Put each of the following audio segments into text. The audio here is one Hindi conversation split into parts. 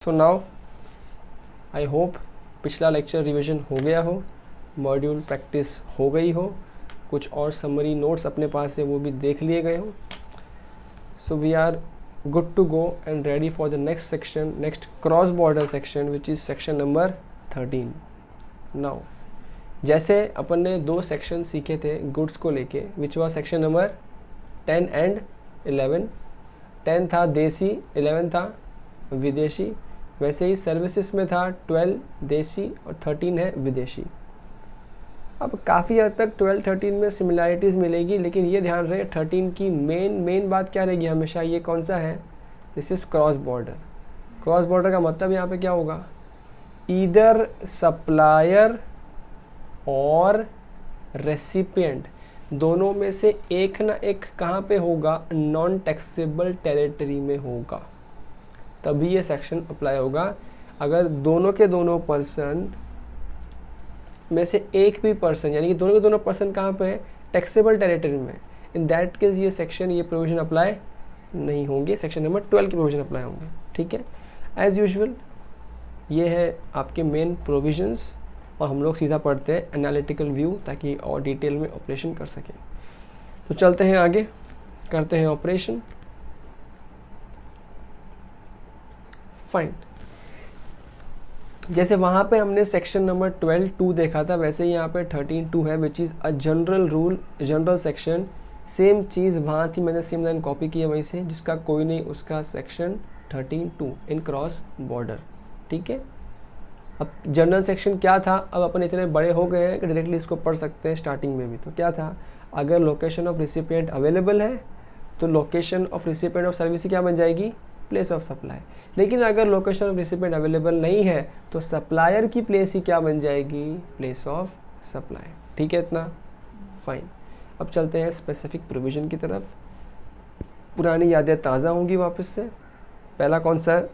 सो नाउ आई होप पिछला लेक्चर रिवीजन हो गया हो, मॉड्यूल प्रैक्टिस हो गई हो, कुछ और समरी नोट्स अपने पास है वो भी देख लिए गए हो. So we are good to go and ready for the next section, next cross border section which is section number 13. Now जैसे अपन ने दो सेक्शन सीखे थे गुड्स को लेके, which was section number 10 and 11. 10 था देसी, 11 था विदेशी. वैसे ही सर्विसेज में था 12 देसी और 13 है विदेशी. अब काफ़ी हद तक 12-13 में सिमिलैरिटीज़ मिलेगी, लेकिन ये ध्यान रहे 13 की मेन बात क्या रहेगी हमेशा, ये कौन सा है, this is cross border. Cross border का मतलब यहाँ पे क्या होगा, ईदर सप्लायर और रेसिपिएंट दोनों में से एक ना एक कहाँ पे होगा, नॉन टैक्सेबल टेरिटरी में होगा, तभी ये सेक्शन अप्लाई होगा. अगर दोनों के दोनों पर्सन में से एक भी पर्सन, यानी कि दोनों के दोनों पर्सन कहाँ पे है, टैक्सेबल टेरिटरी में, इन दैट केस ये सेक्शन, ये प्रोविजन अप्लाई नहीं होंगे, सेक्शन नंबर 12 के प्रोविजन अप्लाई होंगे. ठीक है, एज यूजुअल ये है आपके मेन प्रोविजंस, और हम लोग सीधा पढ़ते हैं एनालिटिकल व्यू ताकि और डिटेल में ऑपरेशन कर सकें. तो चलते हैं आगे, करते हैं ऑपरेशन. फाइन. जैसे वहाँ पे हमने सेक्शन नंबर 12(2) देखा था, वैसे ही यहाँ पे 13(2) है which is a general rule, general section. Same चीज़ वहाँ थी, मैंने सेम लाइन कॉपी की है वहीं से, जिसका कोई नहीं उसका सेक्शन 13(2) इन क्रॉस बॉर्डर. ठीक है, अब जनरल सेक्शन क्या था, अब अपन इतने बड़े हो गए हैं कि डायरेक्टली इसको पढ़ सकते हैं. स्टार्टिंग में भी तो क्या था, अगर लोकेशन ऑफ रिसिपिएंट अवेलेबल है तो location of recipient of service क्या बन जाएगी, प्लेस ऑफ सप्लाई. लेकिन अगर लोकेशन ऑफ रिसिपिएंट अवेलेबल नहीं है तो सप्लायर की प्लेस ही क्या बन जाएगी, प्लेस ऑफ सप्लाई. ठीक है इतना, फाइन. अब चलते हैं स्पेसिफिक प्रोविजन की तरफ. पुरानी यादें ताज़ा होंगी वापस से. पहला कौन सा है,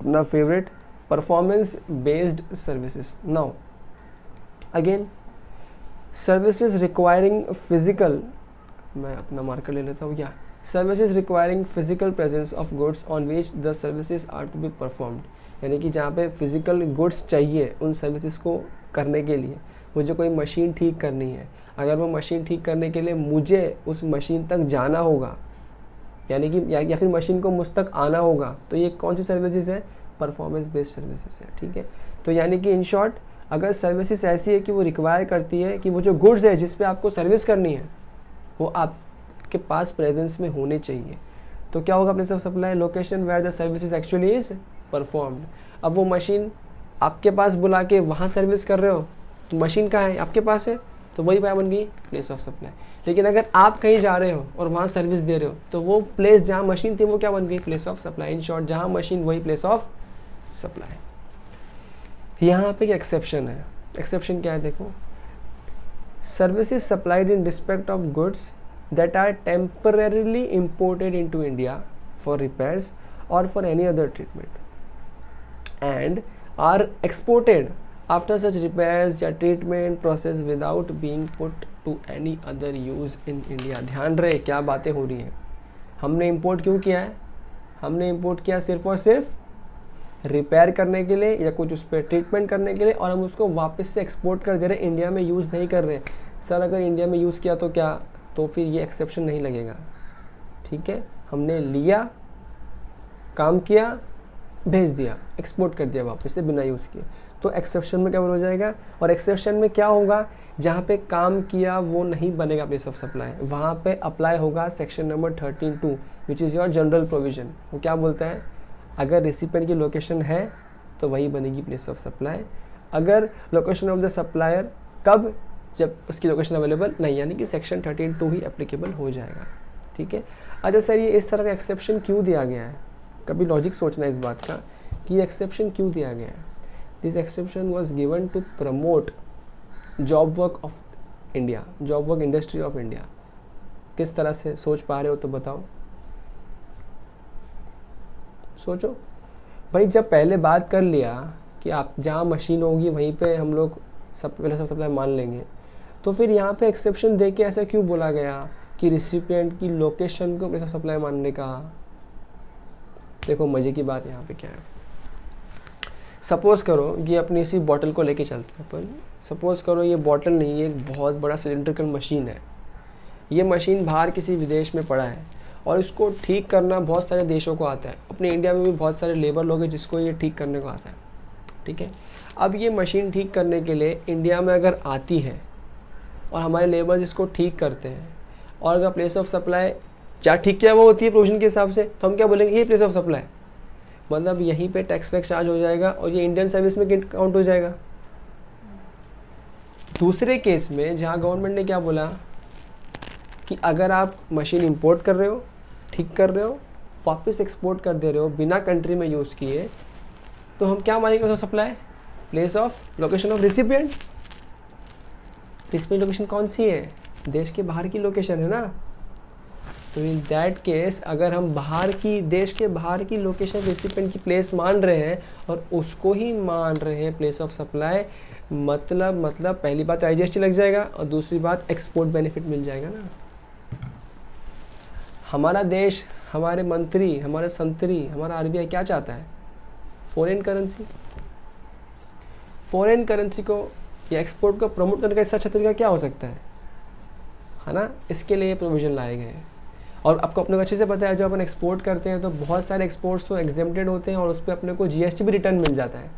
अपना favourite, performance based services. Now again services requiring physical, मैं अपना मार्कर ले लेता हूँ, या services requiring physical presence of goods on which the services are to be performed. यानी कि जहाँ पे फिजिकल गुड्स चाहिए उन सर्विसेज को करने के लिए, मुझे कोई मशीन ठीक करनी है, अगर वो मशीन ठीक करने के लिए मुझे उस मशीन तक जाना होगा, यानी कि या फिर मशीन को मुझ तक आना होगा, तो ये कौन सी सर्विसेज है, परफॉर्मेंस बेस्ड सर्विसेज है. ठीक है, तो यानी कि इन शॉर्ट अगर सर्विसेज ऐसी है कि वो रिक्वायर करती है कि वो जो गुड्स है जिस पे आपको सर्विस करनी है वो आपके पास प्रेजेंस में होने चाहिए, तो क्या होगा, place of supply, location where the services actually is performed. अब वो मशीन आपके पास बुला के वहाँ सर्विस कर रहे हो, तो मशीन कहाँ है, आपके पास है, तो वही क्या बन गई, प्लेस ऑफ सप्लाई. लेकिन अगर आप कहीं जा रहे हो और वहाँ सर्विस दे रहे हो, तो वो प्लेस जहाँ मशीन थी वो क्या बन गई, place of supply. In short जहाँ मशीन वही प्लेस ऑफ सप्लाई. यहाँ पे एक एक्सेप्शन है. एक्सेप्शन क्या है, देखो, services supplied in respect of goods that are temporarily imported into India for repairs और for any other treatment and are exported after such repairs या treatment process without being put to any other use in India. ध्यान रहे क्या बातें हो रही हैं. हमने इंपोर्ट क्यों किया है, हमने इंपोर्ट किया सिर्फ और सिर्फ रिपेयर करने के लिए या कुछ उस पर ट्रीटमेंट करने के लिए, और हम उसको वापस से एक्सपोर्ट कर दे रहे, इंडिया में यूज़ नहीं कर रहे. सर अगर इंडिया में यूज़ किया तो क्या, तो फिर ये एक्सेप्शन नहीं लगेगा. ठीक है, हमने लिया, काम किया, भेज दिया, एक्सपोर्ट कर दिया वापस से बिना यूज़ किए, तो एक्सेप्शन में क्या हो जाएगा. और एक्सेप्शन में क्या होगा, जहाँ पे काम किया वो नहीं बनेगा प्लेस ऑफ सप्लाई, वहाँ पे अप्लाई होगा section number 13(2) which is your general provision. वो क्या बोलता है, अगर रेसिपिएंट की लोकेशन है तो वही बनेगी प्लेस ऑफ सप्लाई. अगर लोकेशन ऑफ द सप्लायर, कब, जब उसकी लोकेशन अवेलेबल नहीं, यानी कि सेक्शन 13(2) ही एप्लीकेबल हो जाएगा. ठीक है. अच्छा सर ये इस तरह का एक्सेप्शन क्यों दिया गया है, कभी लॉजिक सोचना है इस बात का कि एक्सेप्शन क्यों दिया गया है. This exception was given to promote job work of India, job work industry of India. किस तरह से सोच पा रहे हो तो बताओ, सोचो भाई. जब पहले बात कर लिया कि आप जहाँ मशीन होगी वहीं पे हम लोग प्लेस ऑफ सप्लाई मान लेंगे, तो फिर यहाँ पे एक्सेप्शन दे के ऐसा क्यों बोला गया कि रिसिपिएंट की लोकेशन को प्लेस ऑफ सप्लाई मानने का. देखो मज़े की बात यहाँ पे क्या है, सपोज़ करो ये अपनी इसी बॉटल को लेके चलते हैं अपन। सपोज़ करो ये बॉटल नहीं, ये एक बहुत बड़ा सिलेंड्रिकल मशीन है। ये मशीन बाहर किसी विदेश में पड़ा है और इसको ठीक करना बहुत सारे देशों को आता है। अपने इंडिया में भी बहुत सारे लेबर लोग हैं जिसको ये ठीक करने को आता है, ठीक है। अब ये मशीन ठीक करने के लिए इंडिया में अगर आती है और हमारे लेबर इसको ठीक करते हैं, और अगर प्लेस ऑफ सप्लाई क्या ठीक क्या वो होती है प्रोविजन के हिसाब से, तो हम क्या बोलेंगे, ये प्लेस ऑफ सप्लाई, मतलब यहीं पे टैक्स वैक्स चार्ज हो जाएगा और ये इंडियन सर्विस में काउंट हो जाएगा। दूसरे केस में जहाँ गवर्नमेंट ने क्या बोला कि अगर आप मशीन इंपोर्ट कर रहे हो, ठीक कर रहे हो, वापस एक्सपोर्ट कर दे रहे हो बिना कंट्री में यूज़ किए, तो हम क्या मानेंगे place of supply, place of location of recipient. Recipient location कौन सी है, देश के बाहर की लोकेशन है ना। तो इन दैट केस अगर हम बाहर की, देश के बाहर की लोकेशन रेसिपिएंट की प्लेस मान रहे हैं और उसको ही मान रहे हैं प्लेस ऑफ सप्लाई, मतलब पहली बात तो IGST लग जाएगा और दूसरी बात एक्सपोर्ट बेनिफिट मिल जाएगा ना। हमारा देश, हमारे मंत्री, हमारे संतरी, हमारा RBI क्या चाहता है, फॉरेन करेंसी। फॉरेन करेंसी को या एक्सपोर्ट को प्रमोट करने का इससे अच्छा तरीका क्या हो सकता है ना। इसके लिए प्रोविज़न लाए गए हैं। और आपको अपने को अच्छे से पता है जब अपन एक्सपोर्ट करते हैं तो बहुत सारे एक्सपोर्ट्स तो एग्जेम्प्टेड होते हैं और उस पर अपने को GST भी रिटर्न मिल जाता है।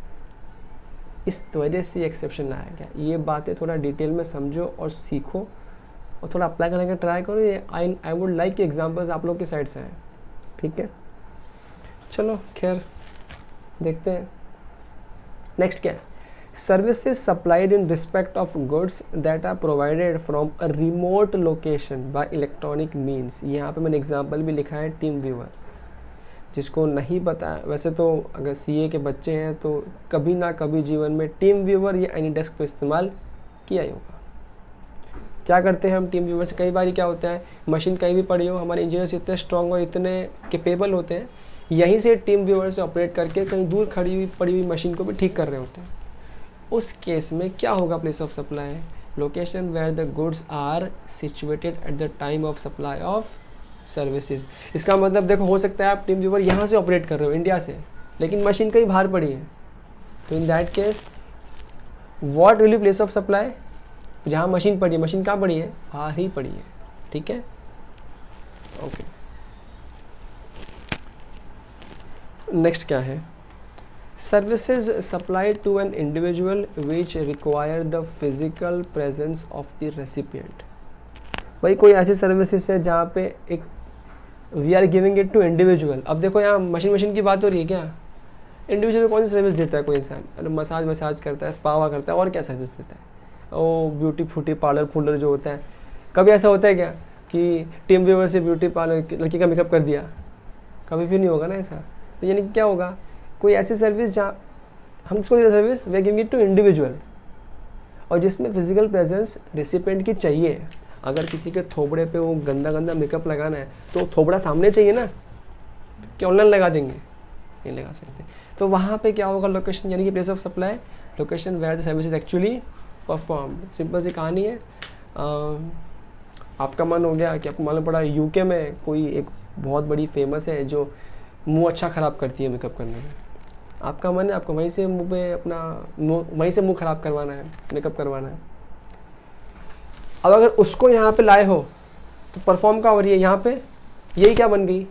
इस वजह से एक्सेप्शन लाया गया। ये बातें थोड़ा डिटेल में समझो और सीखो और थोड़ा अप्लाई करने का ट्राई करो। ये आई वुड लाइक कि एग्जाम्पल्स आप लोग की साइड से हैं, ठीक है। चलो खैर देखते हैं नेक्स्ट क्या है। Services supplied in respect of goods that are provided from a remote location by electronic means. यहाँ पे मैंने एग्जांपल भी लिखा है टीम व्यूअर। जिसको नहीं पता, वैसे तो अगर CA के बच्चे हैं तो कभी ना कभी जीवन में टीम व्यूअर या एनीडेस्क का इस्तेमाल किया ही होगा। क्या करते हैं हम टीम व्यूअर से, कई बार क्या होता है मशीन कहीं भी पड़ी हो, हमारे इंजीनियर्स इतने स्ट्रॉन्ग और इतने कैपेबल होते हैं, यहीं से टीम व्यूअर से ऑपरेट करके कहीं दूर खड़ी हुई पड़ी हुई मशीन को भी ठीक कर रहे होते हैं। उस केस में क्या होगा place of supply, location where the goods are situated at the time of supply of services. इसका मतलब देखो, हो सकता है आप टीम व्यूअर यहाँ से ऑपरेट कर रहे हो इंडिया से, लेकिन मशीन कहीं बाहर पड़ी है, तो in that case what will be place of supply, जहाँ मशीन पड़ी है, मशीन कहाँ पड़ी है, बाहर ही पड़ी है, ठीक है। ओके नेक्स्ट क्या है, services supplied to an individual which require the physical presence of the recipient. भाई कोई ऐसी सर्विसेज है जहाँ पे एक we are giving it to individual. अब देखो यहाँ मशीन की बात हो रही है क्या, इंडिविजुअल कौन सी सर्विस देता है कोई इंसान, अरे मसाज करता है, स्पावा करता है, और क्या सर्विस देता है, ओ ब्यूटी फ्यूटी पार्लर जो होता है। कभी ऐसा होता है क्या कि टीम व्यूअर से ब्यूटी पार्लर लड़की का मेकअप कर दिया, कभी भी नहीं होगा ना ऐसा। तो यानी कि क्या होगा, कोई ऐसी सर्विस जहाँ हम उसको service we giving it to individual और जिसमें फिजिकल प्रेजेंस रेसिपिएंट की चाहिए। अगर किसी के थोबड़े पे वो गंदा मेकअप लगाना है तो थोबड़ा सामने चाहिए ना, क्या ऑनलाइन लगा देंगे, नहीं लगा सकते। तो वहाँ पे क्या होगा, लोकेशन यानी कि place of supply, location where the service is actually perform. Simple सी कहानी है। आपका मन हो गया कि आपको मालूम पड़ा UK में कोई एक बहुत बड़ी फेमस है जो मुंह अच्छा ख़राब करती है मेकअप करने में, आपका मन है आपको वहीं से मुंह पे अपना वहीं से मुंह ख़राब करवाना है, मेकअप करवाना है। अब अगर उसको यहाँ पे लाए हो तो परफॉर्म क्या हो रही है यहाँ पे, यही क्या बन गई,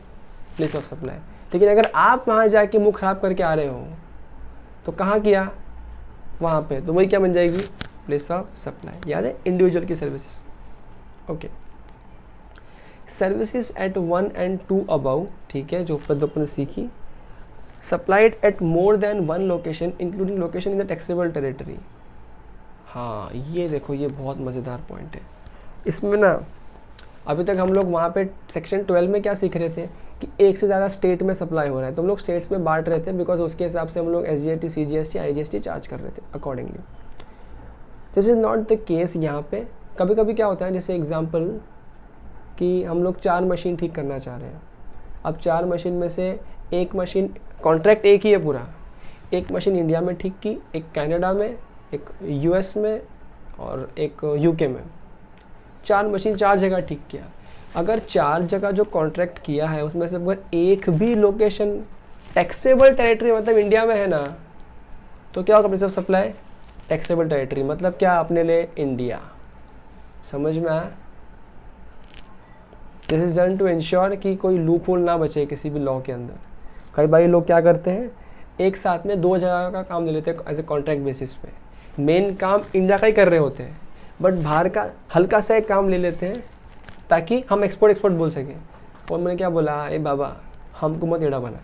प्लेस ऑफ सप्लाई। लेकिन अगर आप वहाँ जाके मुंह ख़राब करके आ रहे हो तो कहाँ किया, वहाँ पे, तो वही क्या बन जाएगी, प्लेस ऑफ सप्लाई। याद है, इंडिविजुअल की services. Okay, services at 1 and 2 above, ठीक है, जो अपन सीखी। Supplied at more than 1 location including location in the taxable territory. हाँ ये देखो, ये बहुत मज़ेदार पॉइंट है। इसमें ना अभी तक हम लोग वहाँ पे सेक्शन 12 में क्या सीख रहे थे कि एक से ज़्यादा स्टेट में सप्लाई हो रहा है, तो हम लोग स्टेट्स में बांट रहे थे बिकॉज उसके हिसाब से हम लोग SGST, CGST, IGST चार्ज कर रहे थे accordingly. This is not the case यहाँ पे। कभी कभी क्या होता है, जैसे एग्जाम्पल कि हम लोग 4 मशीन ठीक करना चाह रहे हैं। अब 4 मशीन में से एक मशीन, कॉन्ट्रैक्ट एक ही है पूरा, एक मशीन इंडिया में ठीक की, एक कनाडा में, एक US में और एक UK में। 4 मशीन 4 जगह ठीक किया। अगर 4 जगह जो कॉन्ट्रैक्ट किया है उसमें से अगर एक भी लोकेशन टैक्सेबल टेरिटरी मतलब इंडिया में है ना, तो क्या होगा place of supply, taxable territory, मतलब क्या अपने लिए इंडिया। समझ में आया? This is done to ensure कि कोई लूप होल ना बचे किसी भी लॉ के अंदर। कई बार लोग क्या करते हैं, एक साथ में 2 जगह का काम ले लेते हैं एज ए कॉन्ट्रैक्ट बेसिस पे। मेन काम इंडिया का ही कर रहे होते हैं, बट बाहर का हल्का सा एक काम ले लेते हैं ताकि हम एक्सपोर्ट बोल सकें। और मैंने क्या बोला, ए बाबा हमको मत एड़ा बना।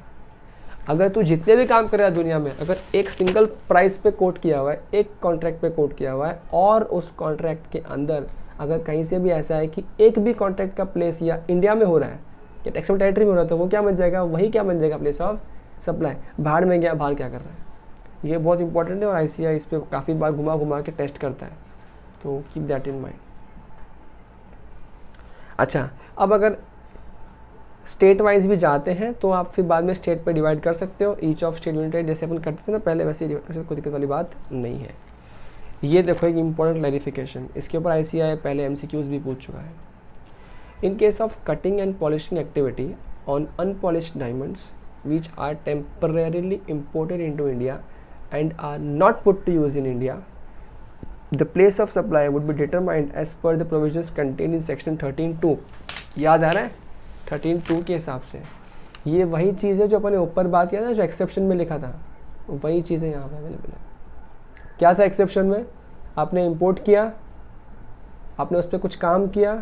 अगर तू जितने भी काम कर रहा है दुनिया में, अगर एक सिंगल प्राइस पे कोट किया हुआ है, एक कॉन्ट्रैक्ट पे कोट किया हुआ है, और उस कॉन्ट्रैक्ट के अंदर अगर कहीं से भी ऐसा है कि एक भी कॉन्ट्रैक्ट का प्लेस या इंडिया में हो रहा है या टैक्सेबल टेरिटरी में हो रहा है, तो वो क्या बन जाएगा, वही क्या बन जाएगा, प्लेस ऑफ सप्लाई। बाहर में गया, बाहर क्या कर रहा है, ये बहुत इंपॉर्टेंट है और ICAI इस पर काफ़ी बार घुमा घुमा के टेस्ट करता है, तो कीप दैट इन माइंड। अच्छा, अब अगर स्टेट वाइज भी जाते हैं तो आप फिर बाद में स्टेट पे डिवाइड कर सकते हो, ईच ऑफ स्टेट यूनिटेड, जैसे अपन करते थे ना पहले, वैसे डिवाइड कर सकते, कोई दिक्कत वाली बात नहीं है। ये देखो एक इंपॉर्टेंट क्लैरिफिकेशन, इसके ऊपर ICAI पहले MCQs भी पूछ चुका है। इन case of cutting and polishing activity on unpolished diamonds which are temporarily imported into India and are not put to use in India, the place of supply would be determined as per the provisions contained in section 13(2). याद आ रहा है 13(2) के हिसाब से। ये वही चीज़ है जो अपन ने ऊपर बात किया था, जो एक्सेप्शन में लिखा था, वही चीज़ें यहाँ पे अवेलेबल है। क्या था एक्सेप्शन में, आपने इंपोर्ट किया, आपने उस पर कुछ काम किया,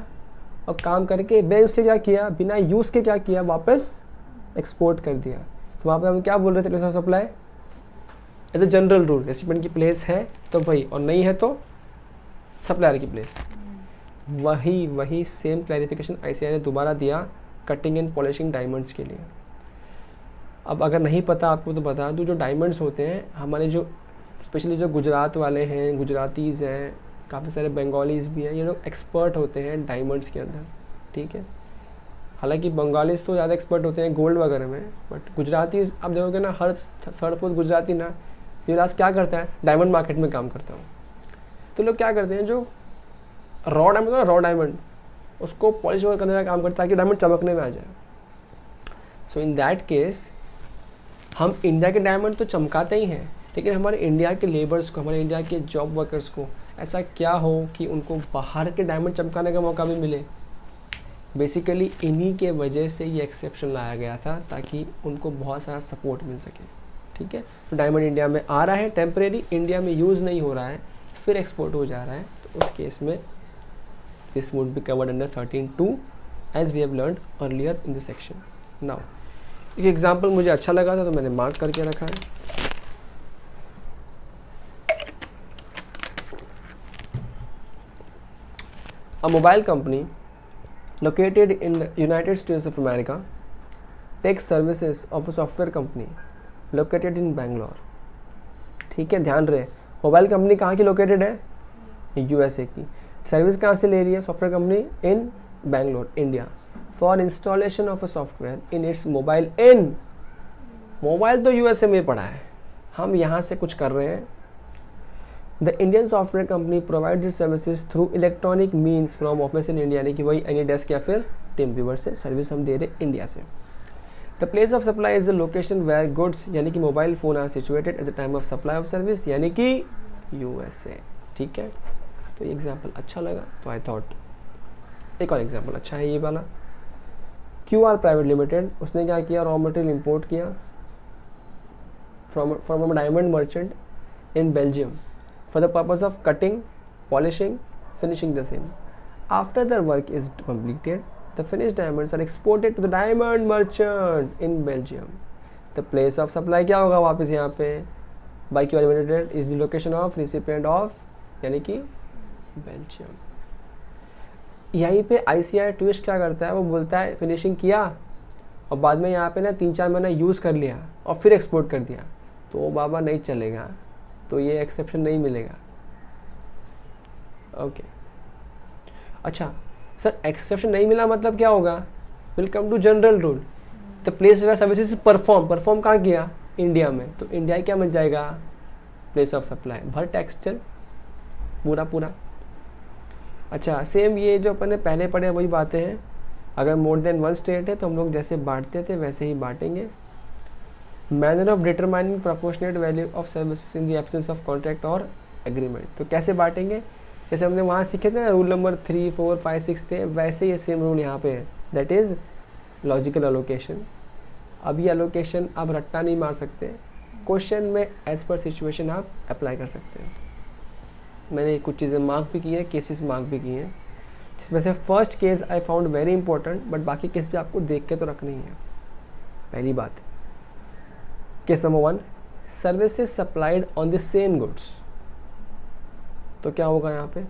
और काम करके बे उसके क्या किया, बिना यूज़ के क्या किया, वापस एक्सपोर्ट कर दिया। तो वहाँ पे हम क्या बोल रहे थे, place of supply as a general rule, recipient की प्लेस है तो वही, और नहीं है तो सप्लायर की प्लेस। वही सेम क्लैरिफिकेशन ICAI ने दोबारा दिया कटिंग एंड पॉलिशिंग डायमंड्स के लिए। अब अगर नहीं पता आपको तो बता दूँ, जो डायमंड्स होते हैं हमारे, जो स्पेशली जो गुजरात वाले हैं, गुजरातीज़ हैं, काफ़ी सारे बंगालीज़ भी हैं, ये लोग एक्सपर्ट होते हैं डायमंड्स के अंदर, ठीक है। हालांकि बंगालीज तो ज़्यादा एक्सपर्ट होते हैं गोल्ड वगैरह में, बट गुजराती आप देखोगे ना, हर थर्ड फोर्थ गुजराती ना युवराज क्या करता है, डायमंड मार्केट में काम करता हूँ। तो लोग क्या करते हैं, जो रॉ डायमंड उसको पॉलिश करने का काम करता है ताकि डायमंड चमकने में आ जाए। सो इन दैट केस हम इंडिया के डायमंड तो चमकाते ही हैं, लेकिन हमारे इंडिया के लेबर्स को, हमारे इंडिया के जॉब वर्कर्स को ऐसा क्या हो कि उनको बाहर के डायमंड चमकाने का मौका भी मिले। बेसिकली इन्हीं के वजह से ये एक्सेप्शन लाया गया था, ताकि उनको बहुत सारा सपोर्ट मिल सके, ठीक है। तो डायमंड इंडिया में आ रहा है, टेम्परेरी इंडिया में यूज़ नहीं हो रहा है, फिर एक्सपोर्ट हो जा रहा है, तो उस केस में this would be covered under 13(2) as we have learned earlier in this section. Now एक एग्जाम्पल मुझे अच्छा लगा था तो मैंने मार्क करके रखा है। अ mobile company located in the United States of America takes services of a software company located in Bangalore। ठीक है, ध्यान रहे, मोबाइल कंपनी कहाँ की लोकेटेड है, USA की। सर्विस कहाँ से ले रही है, software company in Bangalore, India, for installation of a software in its mobile. Mobile तो USA में पड़ा है, हम यहाँ से कुछ कर रहे हैं। The Indian software company provides its services through electronic means from office in India, यानी कि वही एनी डेस्क या फिर टीम व्यूवर से सर्विस हम दे रहे इंडिया से। The place of supply is the location where goods यानी कि mobile phone are situated at the time of supply of service, यानी कि USA। ठीक है, तो ये एग्जाम्पल अच्छा लगा तो आई थॉट एक और एग्जाम्पल अच्छा है ये वाला। QR प्राइवेट लिमिटेड, उसने क्या किया, रॉ मटेरियल इंपोर्ट किया from a diamond merchant in Belgium for the purpose of cutting, polishing, finishing the same. After the work is completed, the finished diamonds are exported to the diamond merchant in Belgium. The place of supply क्या होगा वापस यहाँ पे, by QR Limited is the location of recipient of, यानी कि बेल्जियम। यहीं पे ICAI ट्विस्ट क्या करता है, वो बोलता है फिनिशिंग किया और बाद में यहाँ पे ना 3-4 महीना यूज़ कर लिया और फिर एक्सपोर्ट कर दिया, तो वो बाबा नहीं चलेगा, तो ये एक्सेप्शन नहीं मिलेगा। ओके, अच्छा सर एक्सेप्शन नहीं मिला मतलब क्या होगा, will come to general rule. The place where services perform कहाँ किया, इंडिया में, तो इंडिया क्या बन जाएगा, प्लेस ऑफ सप्लाई, भर टैक्स चल पूरा। अच्छा सेम ये जो अपन ने पहले पढ़े वही बातें हैं, अगर मोर देन वन स्टेट है तो हम लोग जैसे बांटते थे वैसे ही बांटेंगे। Manner of determining proportionate value of services in the absence of contract और एग्रीमेंट। तो कैसे बांटेंगे, जैसे हमने वहाँ सीखे थे ना, रूल नंबर 3, 4, 5, 6 थे, वैसे ही सेम रूल यहाँ पे है, दैट इज़ लॉजिकल एलोकेशन। अब ये एलोकेशन आप रट्टा नहीं मार सकते, क्वेश्चन में एज पर सिचुएशन आप अप्लाई कर सकते हैं। मैंने कुछ चीज़ें मार्क भी की है, केसेस मार्क भी किए हैं, जिसमें से first case I found very important, but बाकी केस भी आपको देख के तो रखनी है। पहली बात, case number 1, services supplied on the same goods. तो क्या होगा यहाँ पे,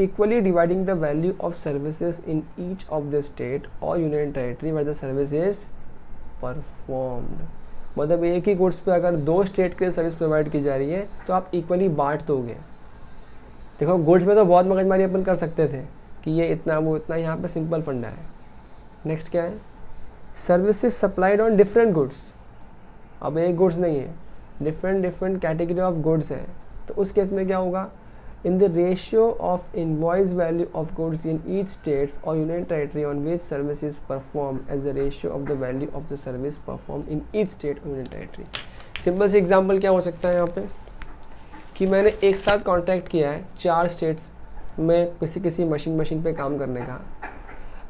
equally dividing the value of services in each of the state और union territory where the service is performed. मतलब एक ही गुड्स पे अगर 2 स्टेट के लिए सर्विस प्रोवाइड की जा रही है तो आप इक्वली बांट दोगे। देखो गुड्स में तो बहुत मगजमारी अपन कर सकते थे कि ये इतना वो इतना, यहाँ पे सिंपल फंडा है। नेक्स्ट क्या है, services supplied on different goods. अब एक गुड्स नहीं है, डिफरेंट कैटेगरी ऑफ गुड्स है, तो उस केस में क्या होगा, in the ratio of invoice value of goods in each states और union territory on which service is perform as the ratio of the value of the service perform in each state और यूनियन टेरिटरी। सिंपल सी एग्जांपल क्या हो सकता है यहाँ पे, कि मैंने एक साथ कॉन्ट्रैक्ट किया है 4 स्टेट्स में किसी मशीन पे काम करने का।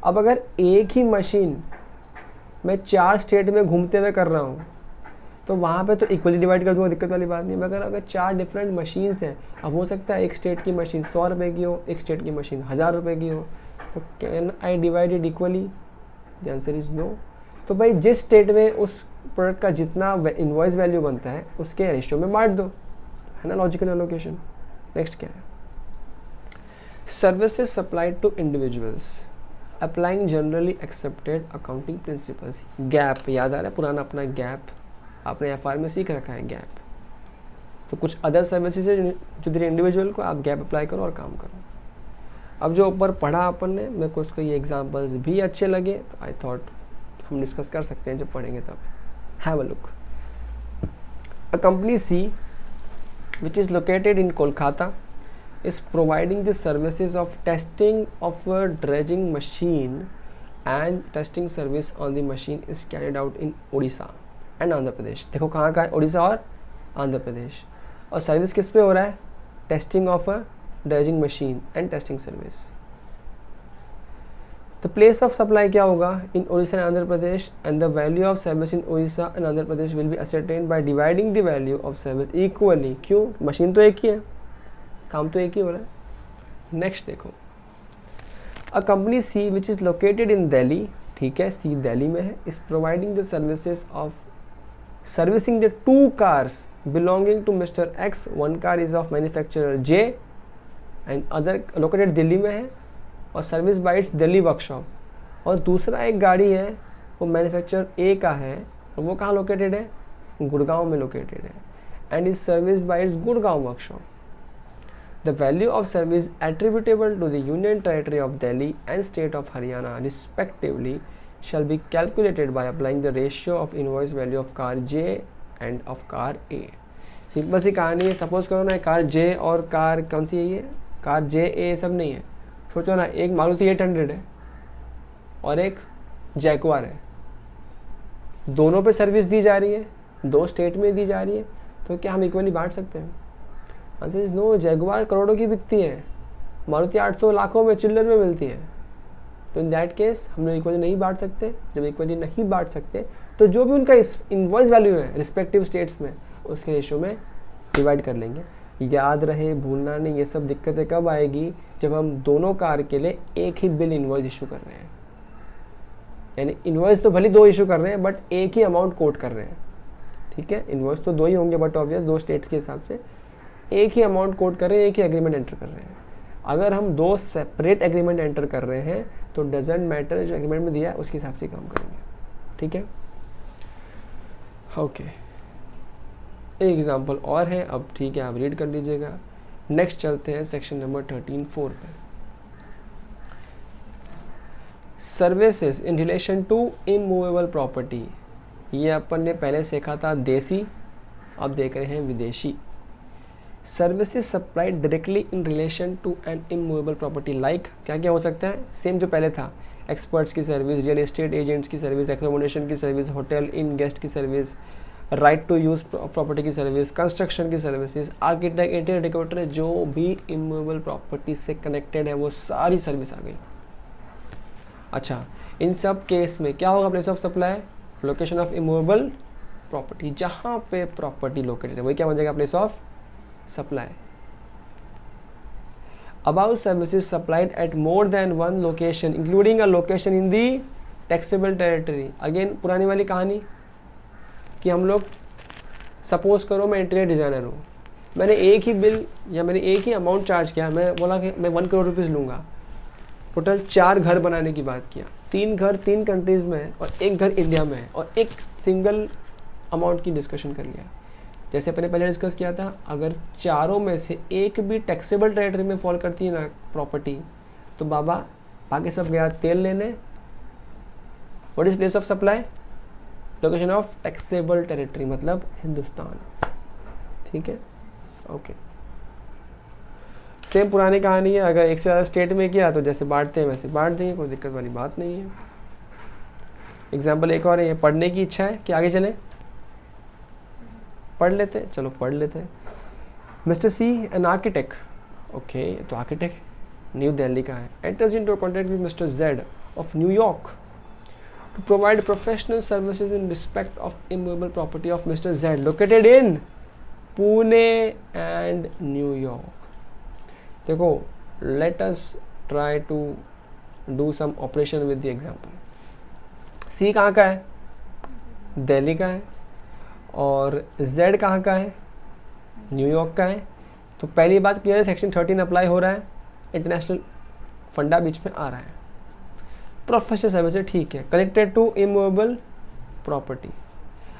अब अगर एक ही मशीन मैं 4 स्टेट में घूमते हुए कर रहा हूँ तो वहाँ पे तो इक्वली डिवाइड कर दूँगा, दिक्कत वाली बात नहीं। मगर अगर 4 डिफरेंट मशीन्स हैं, अब हो सकता है एक स्टेट की मशीन 100 रुपये की हो, एक स्टेट की मशीन 1000 रुपये की हो, तो can I divide it equally? The answer is no. तो भाई जिस स्टेट में उस प्रोडक्ट का जितना इनवॉइस वैल्यू बनता है उसके रेशियो में बांट दो, है ना, लॉजिकल एलोकेशन। नेक्स्ट क्या है, services supplied to individuals applying generally accepted accounting principles. GAAP याद आ रहा है, पुराना अपना गैप, आपने एफआर में सीख रखा है गैप। तो कुछ अदर सर्विसेज है जो तेरे इंडिविजुअल को आप गैप अप्लाई करो और काम करो। अब जो ऊपर पढ़ा अपन ने, मेरे को उसके ये एग्जांपल्स भी अच्छे लगे, तो आई थॉट हम डिस्कस कर सकते हैं जब पढ़ेंगे तब। Have a look. A company C which is located in Kolkata is providing the services of testing of a dredging machine and testing service on the machine is carried out in Odisha and Andhra Pradesh। देखो कहाँ का है, उड़ीसा और आंध्र प्रदेश। और सर्विस किस पे हो रहा है, testing of a dredging machine and testing service. The place of supply क्या होगा, in Orissa and Andhra Pradesh, and the value of service in Orissa and Andhra Pradesh will be ascertained by dividing the value of service equally. क्यों, मशीन तो एक ही है, काम तो एक ही हो रहा है। नेक्स्ट देखो, a company C which is located in Delhi, ठीक है, सी दिल्ली में है, is providing the services of servicing the 2 cars belonging to Mr. X। 1 car is of manufacturer J and other located Delhi में है और service by it's Delhi workshop. और दूसरा एक गाड़ी है वो मैन्युफैक्चरर ए का है और वो कहाँ लोकेटेड है, गुड़गांव में लोकेटेड है, and is service by its Gurgaon workshop. The value of service attributable to the union territory of Delhi and state of Haryana respectively shall be calculated by applying the ratio of invoice value of car J and of car A। Simple सी कहानी है, सपोज करो ना कार J और कार कौन सी है, ये कार J A सब नहीं है। सोचो ना, एक मारुति 800 है और एक जैगवार है, दोनों पे सर्विस दी जा रही है, 2 स्टेट में दी जा रही है, तो क्या हम इक्वली बांट सकते हैं? Answer is no. जैगवार करोड़ों की बिकती है, मारुति 800 लाखों में चिल्लर में मिलती है। तो इन दैट केस हम लोग इक्वली नहीं बांट सकते। जब इक्वली नहीं बांट सकते तो जो भी उनका इनवॉइस वैल्यू है रिस्पेक्टिव स्टेट्स में उसके रेशियो में डिवाइड कर लेंगे। याद रहे, भूलना नहीं। ये सब दिक्कतें कब आएगी, जब हम दोनों कार के लिए एक ही बिल इनवॉइस इशू कर रहे हैं। यानी इनवॉइस तो भले 2 इशू कर रहे हैं बट एक ही अमाउंट कोट कर रहे हैं, ठीक है। इनवॉइस तो 2 ही होंगे बट ऑब्वियस 2 स्टेट्स के हिसाब से एक ही अमाउंट कोट कर रहे हैं, एक ही एग्रीमेंट एंटर कर रहे हैं। अगर हम 2 सेपरेट एग्रीमेंट एंटर कर रहे हैं तो डजेंट मैटर, जो एग्रीमेंट में दिया है उसके हिसाब से काम करेंगे, ठीक है। ओके, एक एग्जांपल और है अब, ठीक है, आप रीड कर लीजिएगा। नेक्स्ट चलते हैं सेक्शन नंबर 13(4) पे। Services in relation to immovable property. ये अपन ने पहले सीखा था देसी, अब देख रहे हैं विदेशी। Services supplied directly in relation to an immovable property like, क्या क्या हो सकता है, सेम जो पहले था, एक्सपर्ट्स की सर्विस, रियल एस्टेट एजेंट्स की सर्विस, एकोमोडेशन की सर्विस, होटल इन गेस्ट की service, right to use property की सर्विस, कंस्ट्रक्शन की सर्विसेज, आर्किटेक्ट, इंटीरियर डेकोरेटर, जो भी इमूवेबल प्रॉपर्टी से कनेक्टेड है वो सारी सर्विस आ गई। अच्छा, इन सब केस में क्या होगा place of supply? Location of immovable property, जहाँ पे प्रॉपर्टी लोकेटेड है वही क्या बन जाएगा? Place of supply. Above services supplied at more than one location including a location in the taxable territory। Again पुरानी वाली कहानी कि हम लोग सपोज करो मैं इंटीरियर डिज़ाइनर हूँ, मैंने एक ही बिल या मैंने एक ही अमाउंट चार्ज किया, मैं बोला कि मैं 1 करोड़ रुपीज़ लूँगा, टोटल 4 घर बनाने की बात किया, 3 घर 3 कंट्रीज़ में है और 1 घर इंडिया में है और एक सिंगल अमाउंट की डिस्कशन कर लिया। जैसे अपने पहले डिस्कस किया था, अगर चारों में से एक भी टैक्सेबल टेरिटरी में फॉल करती है ना प्रॉपर्टी, तो बाबा बाकी सब गया तेल लेने। What is place of supply? Location of taxable territory, मतलब हिंदुस्तान। ठीक है, ओके। सेम पुरानी कहानी है, अगर एक से ज़्यादा स्टेट में किया तो जैसे बांटते हैं वैसे बांट देंगे, कोई दिक्कत वाली बात नहीं है। एग्जाम्पल एक और है, पढ़ने की इच्छा है कि आगे चले पढ़ लेते हैं, चलो पढ़ लेते हैं। Mister C N architect, okay तो आर्किटेक्ट न्यू दिल्ली का है, enters into contact with mister Z of New York to provide professional services in respect of immovable property of mister Z located in Pune and New York. देखो, let us try to do some operation with the example. C कहाँ का है? दिल्ली का है, और Z कहाँ का है? न्यूयॉर्क का है। तो पहली बात क्लियर है, सेक्शन 13 अप्लाई हो रहा है, इंटरनेशनल फंडा बीच में आ रहा है। प्रोफेशनल सर्विसेज ठीक है, कनेक्टेड टू इमूवेबल प्रॉपर्टी।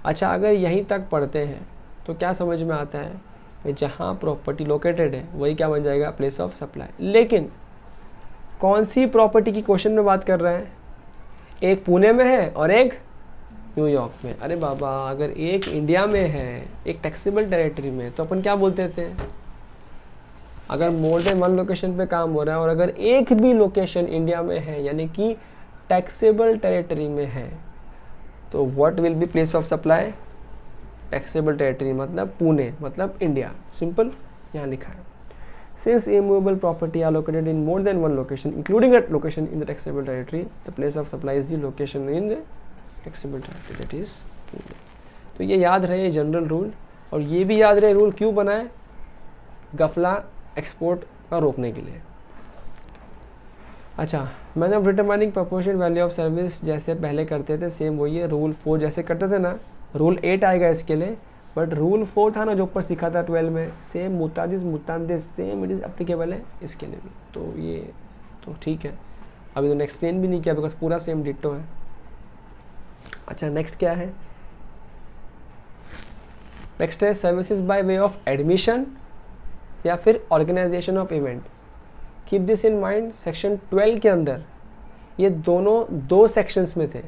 अच्छा, अगर यहीं तक पढ़ते हैं तो क्या समझ में आता है कि जहाँ प्रॉपर्टी लोकेटेड है वही क्या बन जाएगा? Place of supply. लेकिन कौन सी प्रॉपर्टी की क्वेश्चन में बात कर रहे हैं? एक पुणे में है और एक न्यूयॉर्क में। अरे बाबा, अगर एक इंडिया में है, एक टैक्सेबल टेरिटरी में, तो अपन क्या बोलते थे? अगर मोर देन 1 लोकेशन पे काम हो रहा है और अगर एक भी लोकेशन इंडिया में है यानी कि टैक्सेबल टेरिटरी में है, तो what will be place of supply? Taxable territory मतलब पुणे, मतलब इंडिया। सिंपल, यहाँ लिखा है। Since immovable property are located in more than one location, including a location in the taxable territory, the place of supply is the location in the taxable territory, that is Pune। तो ये याद रहे जनरल रूल, और ये भी याद रहे रूल क्यों बना है? गफला एक्सपोर्ट का रोकने के लिए। अच्छा, मैंने of determining proportion value of service जैसे पहले करते थे, सेम वही है। रूल 4 जैसे करते थे ना, रूल 8 आएगा इसके लिए, बट रूल 4 था ना जो ऊपर सीखा था 12 में, सेम मुतादिस मुतादिस सेम इट इज़ एप्लीकेबल है इसके लिए भी। तो ये तो ठीक है, अभी तो एक्सप्लेन भी नहीं किया बिकॉज पूरा सेम डिट्टो है। अच्छा, नेक्स्ट क्या है? नेक्स्ट है services by way of admission या फिर organisation of event. Keep this in mind, section 12 के अंदर ये दोनों 2 सेक्शंस में थे,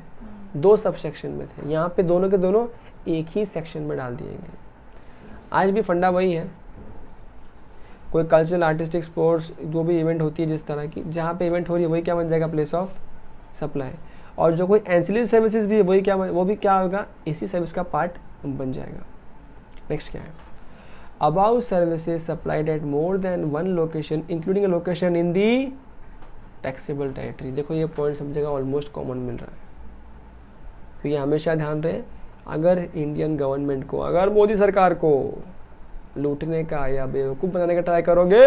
2 सब सेक्शन में थे, यहाँ पे दोनों के दोनों एक ही सेक्शन में डाल दिए गए। आज भी फंडा वही है, कोई कल्चरल आर्टिस्टिक स्पोर्ट्स जो भी इवेंट होती है जिस तरह की, जहाँ पे इवेंट हो रही है वही क्या बन जाएगा? Place of supply. और जो कोई एंसिलरी सर्विसेज भी है वही क्या, वो भी क्या होगा? इसी सर्विस का पार्ट बन जाएगा। नेक्स्ट क्या है? About services supplied at more than 1 location including a location in the taxable territory. देखो, ये पॉइंट सब जगह ऑलमोस्ट कॉमन मिल रहा है, तो ये हमेशा ध्यान रहे, अगर इंडियन गवर्नमेंट को, अगर मोदी सरकार को लूटने का या बेवकूफ़ बनाने का ट्राई करोगे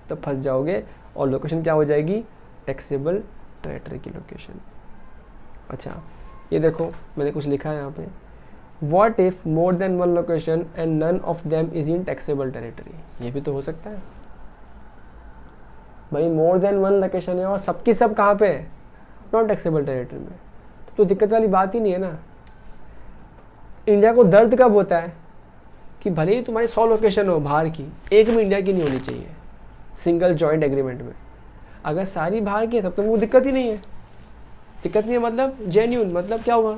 तो फंस जाओगे, और लोकेशन क्या हो जाएगी? टैक्सेबल टेरिटरी की लोकेशन। अच्छा, ये देखो मैंने कुछ लिखा है यहाँ पे, what if more than 1 location and none of them is in taxable territory. ये भी तो हो सकता है भाई, मोर देन 1 लोकेशन है और सबकी सब कहाँ पे? नॉन टैक्सेबल टेरिटरी में, तो दिक्कत वाली बात ही नहीं है ना। इंडिया को दर्द कब होता है कि भले ही तुम्हारी 100 लोकेशन हो बाहर की, एक भी इंडिया की नहीं होनी चाहिए सिंगल जॉइंट एग्रीमेंट में। अगर सारी बाहर की है तब तो वो दिक्कत ही नहीं है। दिक्कत नहीं है मतलब जेन्यून, मतलब क्या हुआ?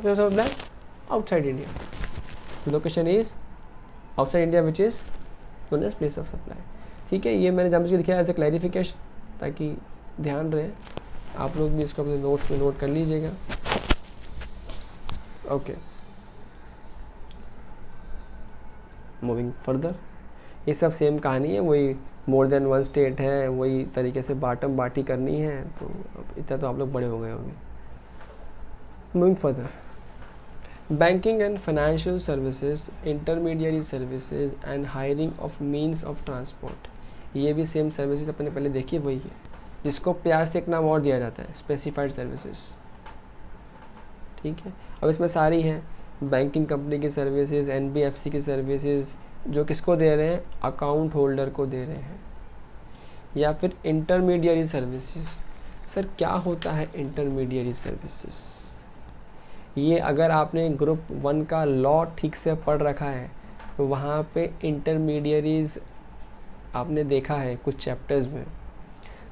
Outside India, location is outside India which is known as place of supply. ठीक है, ये मैंने जानबूझ के लिखा है एज ए क्लैरिफिकेशन, ताकि ध्यान रहे, आप लोग भी इसको अपने नोट्स में नोट कर लीजिएगा। ओके, मूविंग फर्दर, ये सब सेम कहानी है, वही मोर देन वन स्टेट है, वही तरीके से बाटम बाटी करनी है। तो अब इतना तो आप लोग बड़े हो गए होंगे। Moving further, banking and financial services, intermediary services and hiring of means of transport, ये भी सेम सर्विसेज अपने पहले देखिए वही है, जिसको प्यार से एक नाम और दिया जाता है, स्पेसिफाइड सर्विसेज। ठीक है, अब इसमें सारी हैं, बैंकिंग कंपनी की सर्विसेज, एनबीएफसी की सर्विसेज, जो किसको दे रहे हैं, अकाउंट होल्डर को दे रहे हैं। या फिर इंटरमीडियरी सर्विसेज, सर क्या होता है इंटरमीडियरी सर्विसेज? ये अगर आपने ग्रुप 1 का लॉ ठीक से पढ़ रखा है तो वहाँ पे इंटरमीडियरीज आपने देखा है कुछ चैप्टर्स में।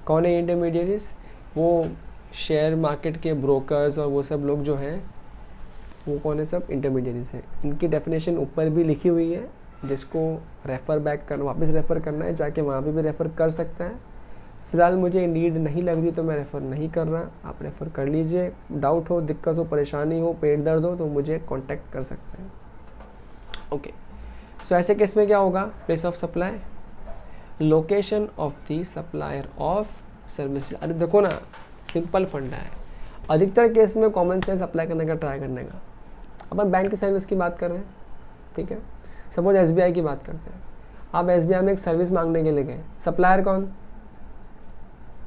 कौन है इंटरमीडियरीज? वो शेयर मार्केट के ब्रोकर्स और वो सब लोग जो हैं वो कौन है, सब इंटरमीडियरीज हैं। इनकी डेफिनेशन ऊपर भी लिखी हुई है, जिसको रेफ़र बैक करना, वापस रेफ़र करना है, जाके वहाँ पे भी रेफ़र कर सकता है। फ़िलहाल मुझे नीड नहीं लग रही तो मैं रेफ़र नहीं कर रहा, आप रेफ़र कर लीजिए। डाउट हो, दिक्कत हो, परेशानी हो, पेट दर्द हो तो मुझे कांटेक्ट कर सकते हैं। ओके, सो ऐसे केस में क्या होगा, place of supply, location of the supplier of services. अरे देखो ना, सिंपल फंडा है, अधिकतर केस में कॉमन सेंस अप्लाई करने का ट्राई करने का। अपन बैंक की सर्विस की बात कर रहे हैं, ठीक है, सपोज एसबीआई की बात करते हैं। आप एसबीआई में एक सर्विस मांगने के लिए गए, सप्लायर कौन?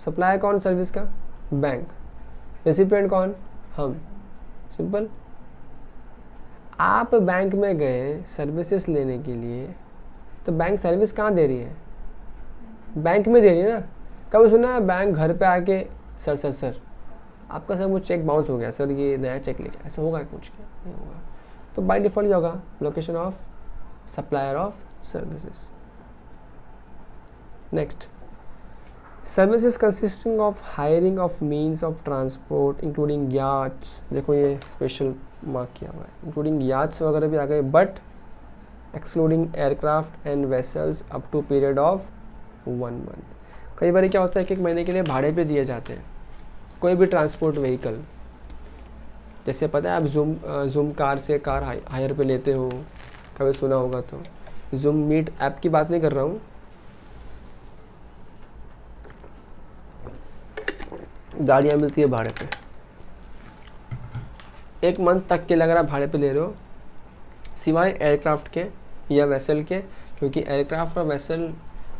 सप्लायर कौन सर्विस का? बैंक। रेसिपिएंट कौन? हम। सिंपल। आप बैंक में गए सर्विसेज लेने के लिए, तो बैंक सर्विस कहाँ दे रही है? बैंक में दे रही है ना। कभी सुना है बैंक घर पे आके सर आपका सर वो चेक बाउंस हो गया सर, ये नया चेक लेके, ऐसा होगा कुछ? क्या नहीं होगा। तो बाय डिफ़ॉल्ट क्या होगा, location of supplier of services. Next, services consisting of hiring of means of transport including yachts, देखो ये स्पेशल मार्क किया हुआ है, इंक्लूडिंग याट्स वगैरह भी आ गए, but excluding aircraft and vessels up to period of 1 month. कई बार क्या होता है कि 1 महीने के लिए भाड़े पे दिए जाते हैं कोई भी ट्रांसपोर्ट व्हीकल। जैसे पता है आप जूम कार से कार हायर पे लेते हो, कभी सुना होगा तो। जूम मीट ऐप की बात नहीं कर रहा हूँ, गाड़ियाँ मिलती है भाड़े पे, 1 मंथ तक के लग रहा भाड़े पे ले रहे हो, सिवाय एयरक्राफ्ट के या वेसल के, क्योंकि एयरक्राफ्ट और वेसल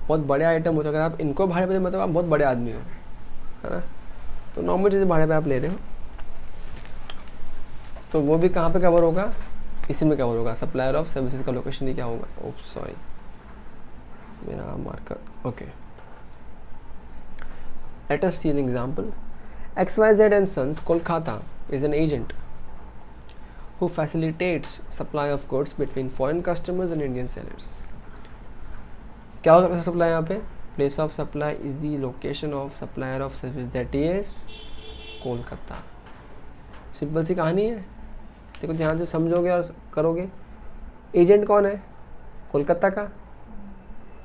बहुत बड़े आइटम होते हैं। अगर आप इनको भाड़े पे, मतलब आप बहुत बड़े आदमी हो, है ना, तो नॉर्मल चीज़ें भाड़े पे आप ले रहे हो, तो वो भी कहाँ पे कवर होगा, इसी में कवर होगा। सप्लायर ऑफ सर्विसेज का लोकेशन ही क्या होगा, ओह सॉरी मेरा marker, okay. Let us see an example. XYZ and Sons Kolkata is an agent who facilitates supply of goods between foreign customers and Indian sellers. क्या होगा सप्लाई यहाँ पे, place of supply is the location of supplier of service, that is Kolkata. Simple सी कहानी है, देखो ध्यान से समझोगे और करोगे। एजेंट कौन है, कोलकाता का।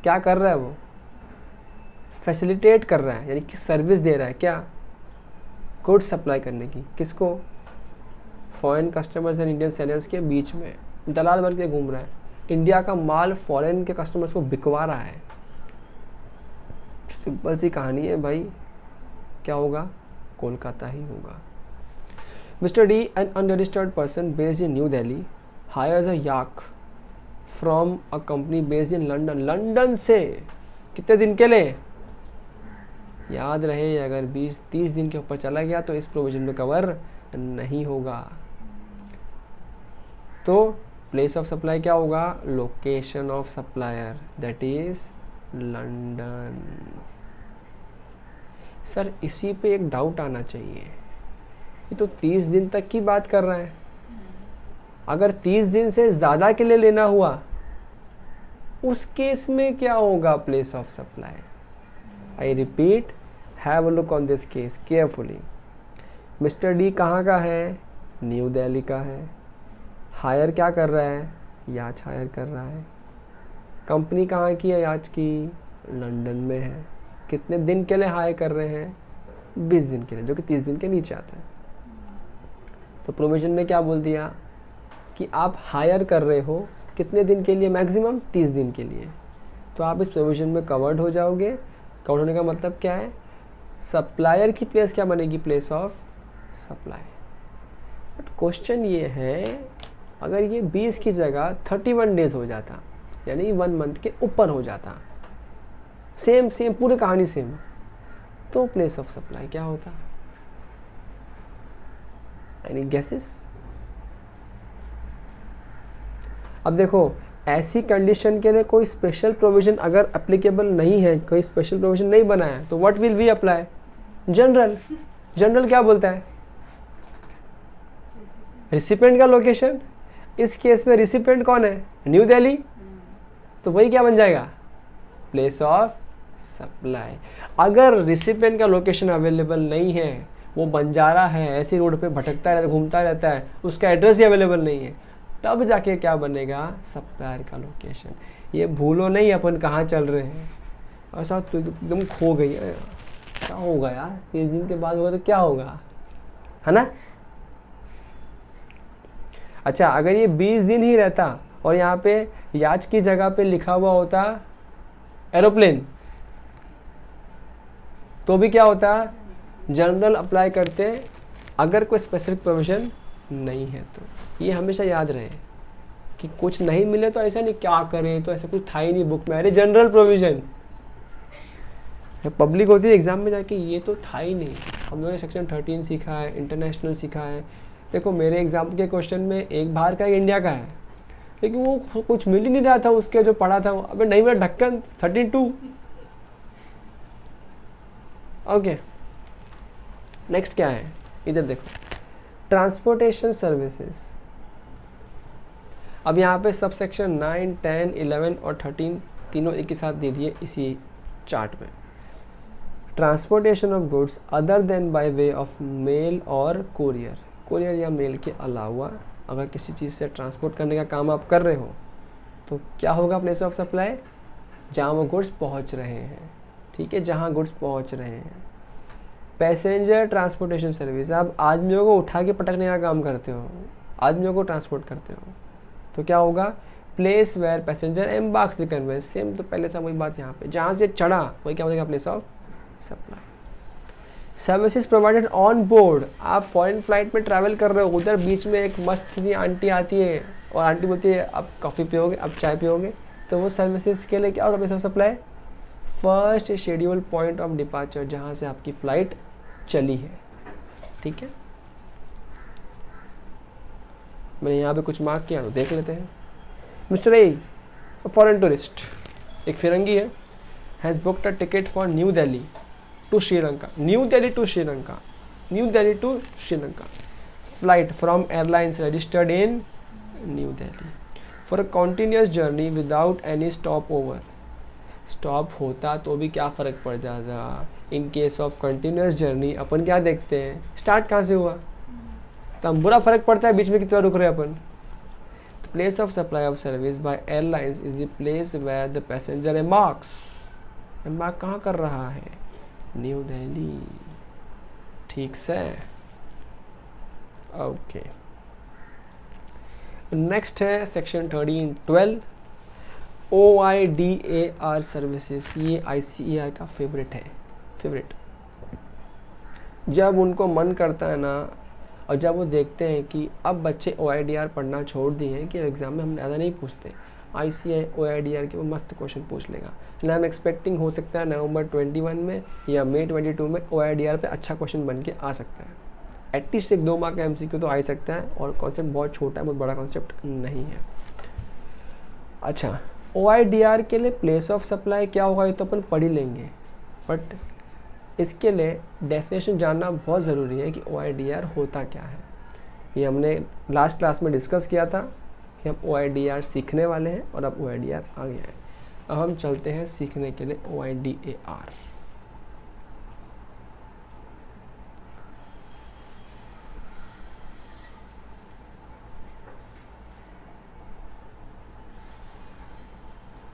क्या कर रहा है वो, फैसिलिटेट कर रहा है, यानी कि सर्विस दे रहा है, क्या, गुड्स सप्लाई करने की, किसको, foreign customers and Indian sellers के बीच में दलाल बन के घूम रहा है, इंडिया का माल फॉरेन के कस्टमर्स को बिकवा रहा है। सिंपल सी कहानी है भाई, क्या होगा, कोलकाता ही होगा। Mister D, an unregistered person based in new Delhi, hires a याक from a company based in London. London से कितने दिन के लिए, याद रहे अगर 20-30 दिन के ऊपर चला गया तो इस प्रोविजन में कवर नहीं होगा। तो प्लेस ऑफ सप्लाई क्या होगा, location of supplier, that is London. Sir इसी पे एक डाउट आना चाहिए, ये तो 30 दिन तक की बात कर रहा है, अगर 30 दिन से ज़्यादा के लिए लेना हुआ उस केस में क्या होगा place of supply. I repeat, have a look on this case carefully. Mister D कहाँ का है, न्यू दिल्ली का है, हायर क्या कर रहा है, याच हायर कर रहा है, कंपनी कहाँ की है, याच की, लंदन में है, कितने दिन के लिए हायर कर रहे हैं, 20 दिन के लिए, जो कि 30 दिन के नीचे आता है। तो प्रोविजन ने क्या बोल दिया कि आप हायर कर रहे हो कितने दिन के लिए? मैक्सिमम 30 दिन के लिए। तो आप इस प्रोविज़न में कवर्ड हो जाओगे। कवर्ड होने का मतलब क्या है? सप्लायर की प्लेस क्या बनेगी? Place of supply. But question ये है, अगर ये 20 की जगह 31 डेज हो जाता, यानी 1 मंथ के ऊपर हो जाता, सेम पूरी कहानी सेम, तो प्लेस ऑफ सप्लाई क्या होता? Any guesses? अब देखो, ऐसी कंडीशन के लिए कोई स्पेशल प्रोविजन अगर एप्लीकेबल नहीं है, कोई स्पेशल प्रोविजन नहीं बना है, तो what will we apply? General. General क्या बोलता है? रिसिपेंट का लोकेशन। इस केस में रिसिपेंट कौन है? न्यू दिल्ली। तो वही क्या बन जाएगा? Place of supply. अगर रिसिपेंट का लोकेशन अवेलेबल नहीं है, वो बंजारा है, ऐसी रोड पे भटकता रहता, घूमता रहता है, उसका एड्रेस ही अवेलेबल नहीं है, तब जाके क्या बनेगा? सप्लायर का लोकेशन। ये भूलो नहीं अपन कहाँ चल रहे हैं। ऐसा तो एकदम खो गई है, क्या होगा यार? 30 दिन के बाद होगा तो क्या होगा, है ना? अच्छा, अगर ये 20 दिन ही रहता और यहाँ पे याच की जगह पे लिखा हुआ होता एरोप्लेन, तो भी क्या होता? जनरल अप्लाई करते, अगर कोई स्पेसिफिक प्रोविजन नहीं है तो। ये हमेशा याद रहे कि कुछ नहीं मिले तो ऐसा नहीं क्या करें, तो ऐसा कुछ था ही नहीं बुक में, अरे जनरल प्रोविजन। पब्लिक होती है एग्जाम में जाके, ये तो था ही नहीं। हम लोगों ने सेक्शन 13 सीखा है, इंटरनेशनल सीखा है। देखो मेरे एग्जाम के क्वेश्चन में एक बाहर का, एक इंडिया का है, लेकिन वो कुछ मिल ही नहीं रहा था उसके जो पढ़ा था। अबे नहीं मिला, ढक्कन 32। ओके, नेक्स्ट क्या है? इधर देखो, ट्रांसपोर्टेशन सर्विसेज। अब यहाँ पे सब सेक्शन 9, 10, 11 और 13 तीनों एक ही साथ दे दिए इसी चार्ट में। Transportation of goods other than bye way of male और कोरियर। कोरियर या मेल के अलावा अगर किसी चीज़ से ट्रांसपोर्ट करने का काम आप कर रहे हो तो क्या होगा? प्लेस ऑफ सप्लाई, जहाँ वो गुड्स पहुँच रहे हैं। ठीक है, जहाँ गुड्स पहुँच रहे हैं। पैसेंजर ट्रांसपोर्टेशन सर्विस, आप आदमियों को उठा के पटकने का काम करते हो, आदमियों को ट्रांसपोर्ट करते हो, तो क्या होगा? Place where passenger embarks the conveyance. Same तो पहले था वही बात यहाँ पे, जहाँ से चढ़ा वही क्या बनेगा? Place of supply. Services provided on board, आप फॉरेन फ्लाइट में ट्रैवल कर रहे हो, उधर बीच में एक मस्त सी आंटी आती है और आंटी बोलती है आप कॉफ़ी पियोगे, आप चाय पियोगे, तो वो सर्विसेज के लिए क्या होगा? Place of supply. First schedule point of departure, जहाँ से आपकी फ़्लाइट चली है। ठीक है, मैंने यहाँ पे कुछ मार्क किया तो देख लेते हैं। मिस्टर ए, फॉरेन टूरिस्ट, एक फिरंगी है, has booked a ticket for New Delhi to Sri Lanka. New Delhi to Sri Lanka, New Delhi to Sri Lanka, flight from airlines registered in new Delhi for a continuous journey without any stop over. Stop होता तो भी क्या फ़र्क पड़ जाता? In case of continuous journey अपन क्या देखते हैं? स्टार्ट कहाँ से हुआ, तब बुरा फ़र्क पड़ता है बीच में कितना रुक रहे अपन। The place of supply of service by airlines is the place where the passenger embarks. Embark कहाँ कर रहा है? न्यू दिल्ली। ठीक से, ओके। नेक्स्ट है सेक्शन 13-12 OIDAR सर्विसेज। ये ICAR का फेवरेट है, फेवरेट। जब उनको मन करता है ना, और जब वो देखते हैं कि अब बच्चे OIDR पढ़ना छोड़ दिए हैं कि एग्ज़ाम में हम ज़्यादा नहीं पूछते, ICAR OIDR के वो मस्त क्वेश्चन पूछ लेगा। आई एम एक्सपेक्टिंग हो सकता है नवंबर 21 में या मई 22 में OIDR पे अच्छा क्वेश्चन बन के आ सकता है। एटलीस्ट 1-2 मार्क का MCQ तो आ ही सकता है, और कॉन्सेप्ट बहुत छोटा है, बहुत बड़ा कॉन्सेप्ट नहीं है। अच्छा, OIDR के लिए प्लेस ऑफ सप्लाई क्या होगा ये तो अपन पढ़ ही लेंगे, बट इसके लिए डेफिनेशन जानना बहुत ज़रूरी है कि OIDR होता क्या है। ये हमने लास्ट क्लास में डिस्कस किया था कि हम OIDR सीखने वाले हैं, और अब OIDR आ गया है। अब हम चलते हैं सीखने के लिए OIDAR।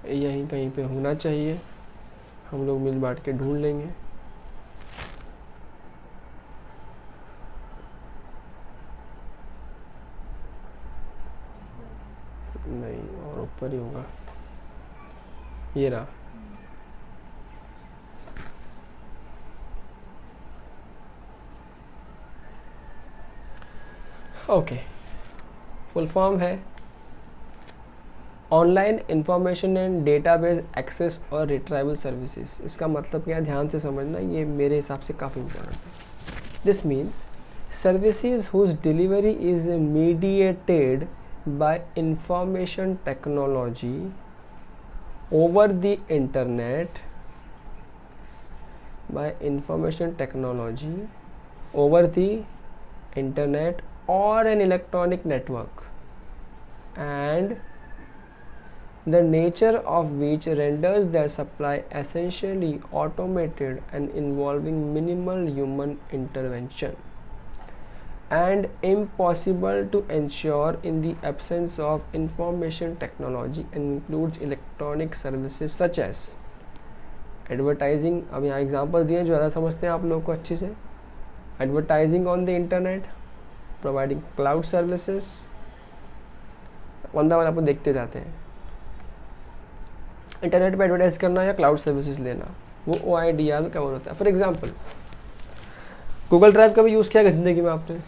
यहीं कहीं पे होना चाहिए, हम लोग मिल बांट के ढूंढ लेंगे। नहीं, ये रहा। ओके, फुल फॉर्म है online information and database access और रिट्राइवल सर्विसेज। इसका मतलब क्या है, ध्यान से समझना, ये मेरे हिसाब से काफ़ी इंपॉर्टेंट है। This means services whose delivery is mediated by information technology over the internet, by information technology over the internet or an electronic network, and the nature of which renders their supply essentially automated and involving minimal human intervention and impossible to ensure in the absence of information technology, and includes electronic services such as advertising। अब यहाँ एग्जाम्पल दिए जो ज़्यादा समझते हैं आप लोग को अच्छे से। Advertising on the internet, providing cloud services, one by one अपन देखते जाते हैं। इंटरनेट पे एडवर्टाइज करना या क्लाउड सर्विसेज लेना, वो OIDR में कवर होता है। फॉर एग्जांपल गूगल ड्राइव का भी यूज़ किया है ज़िंदगी में आपने?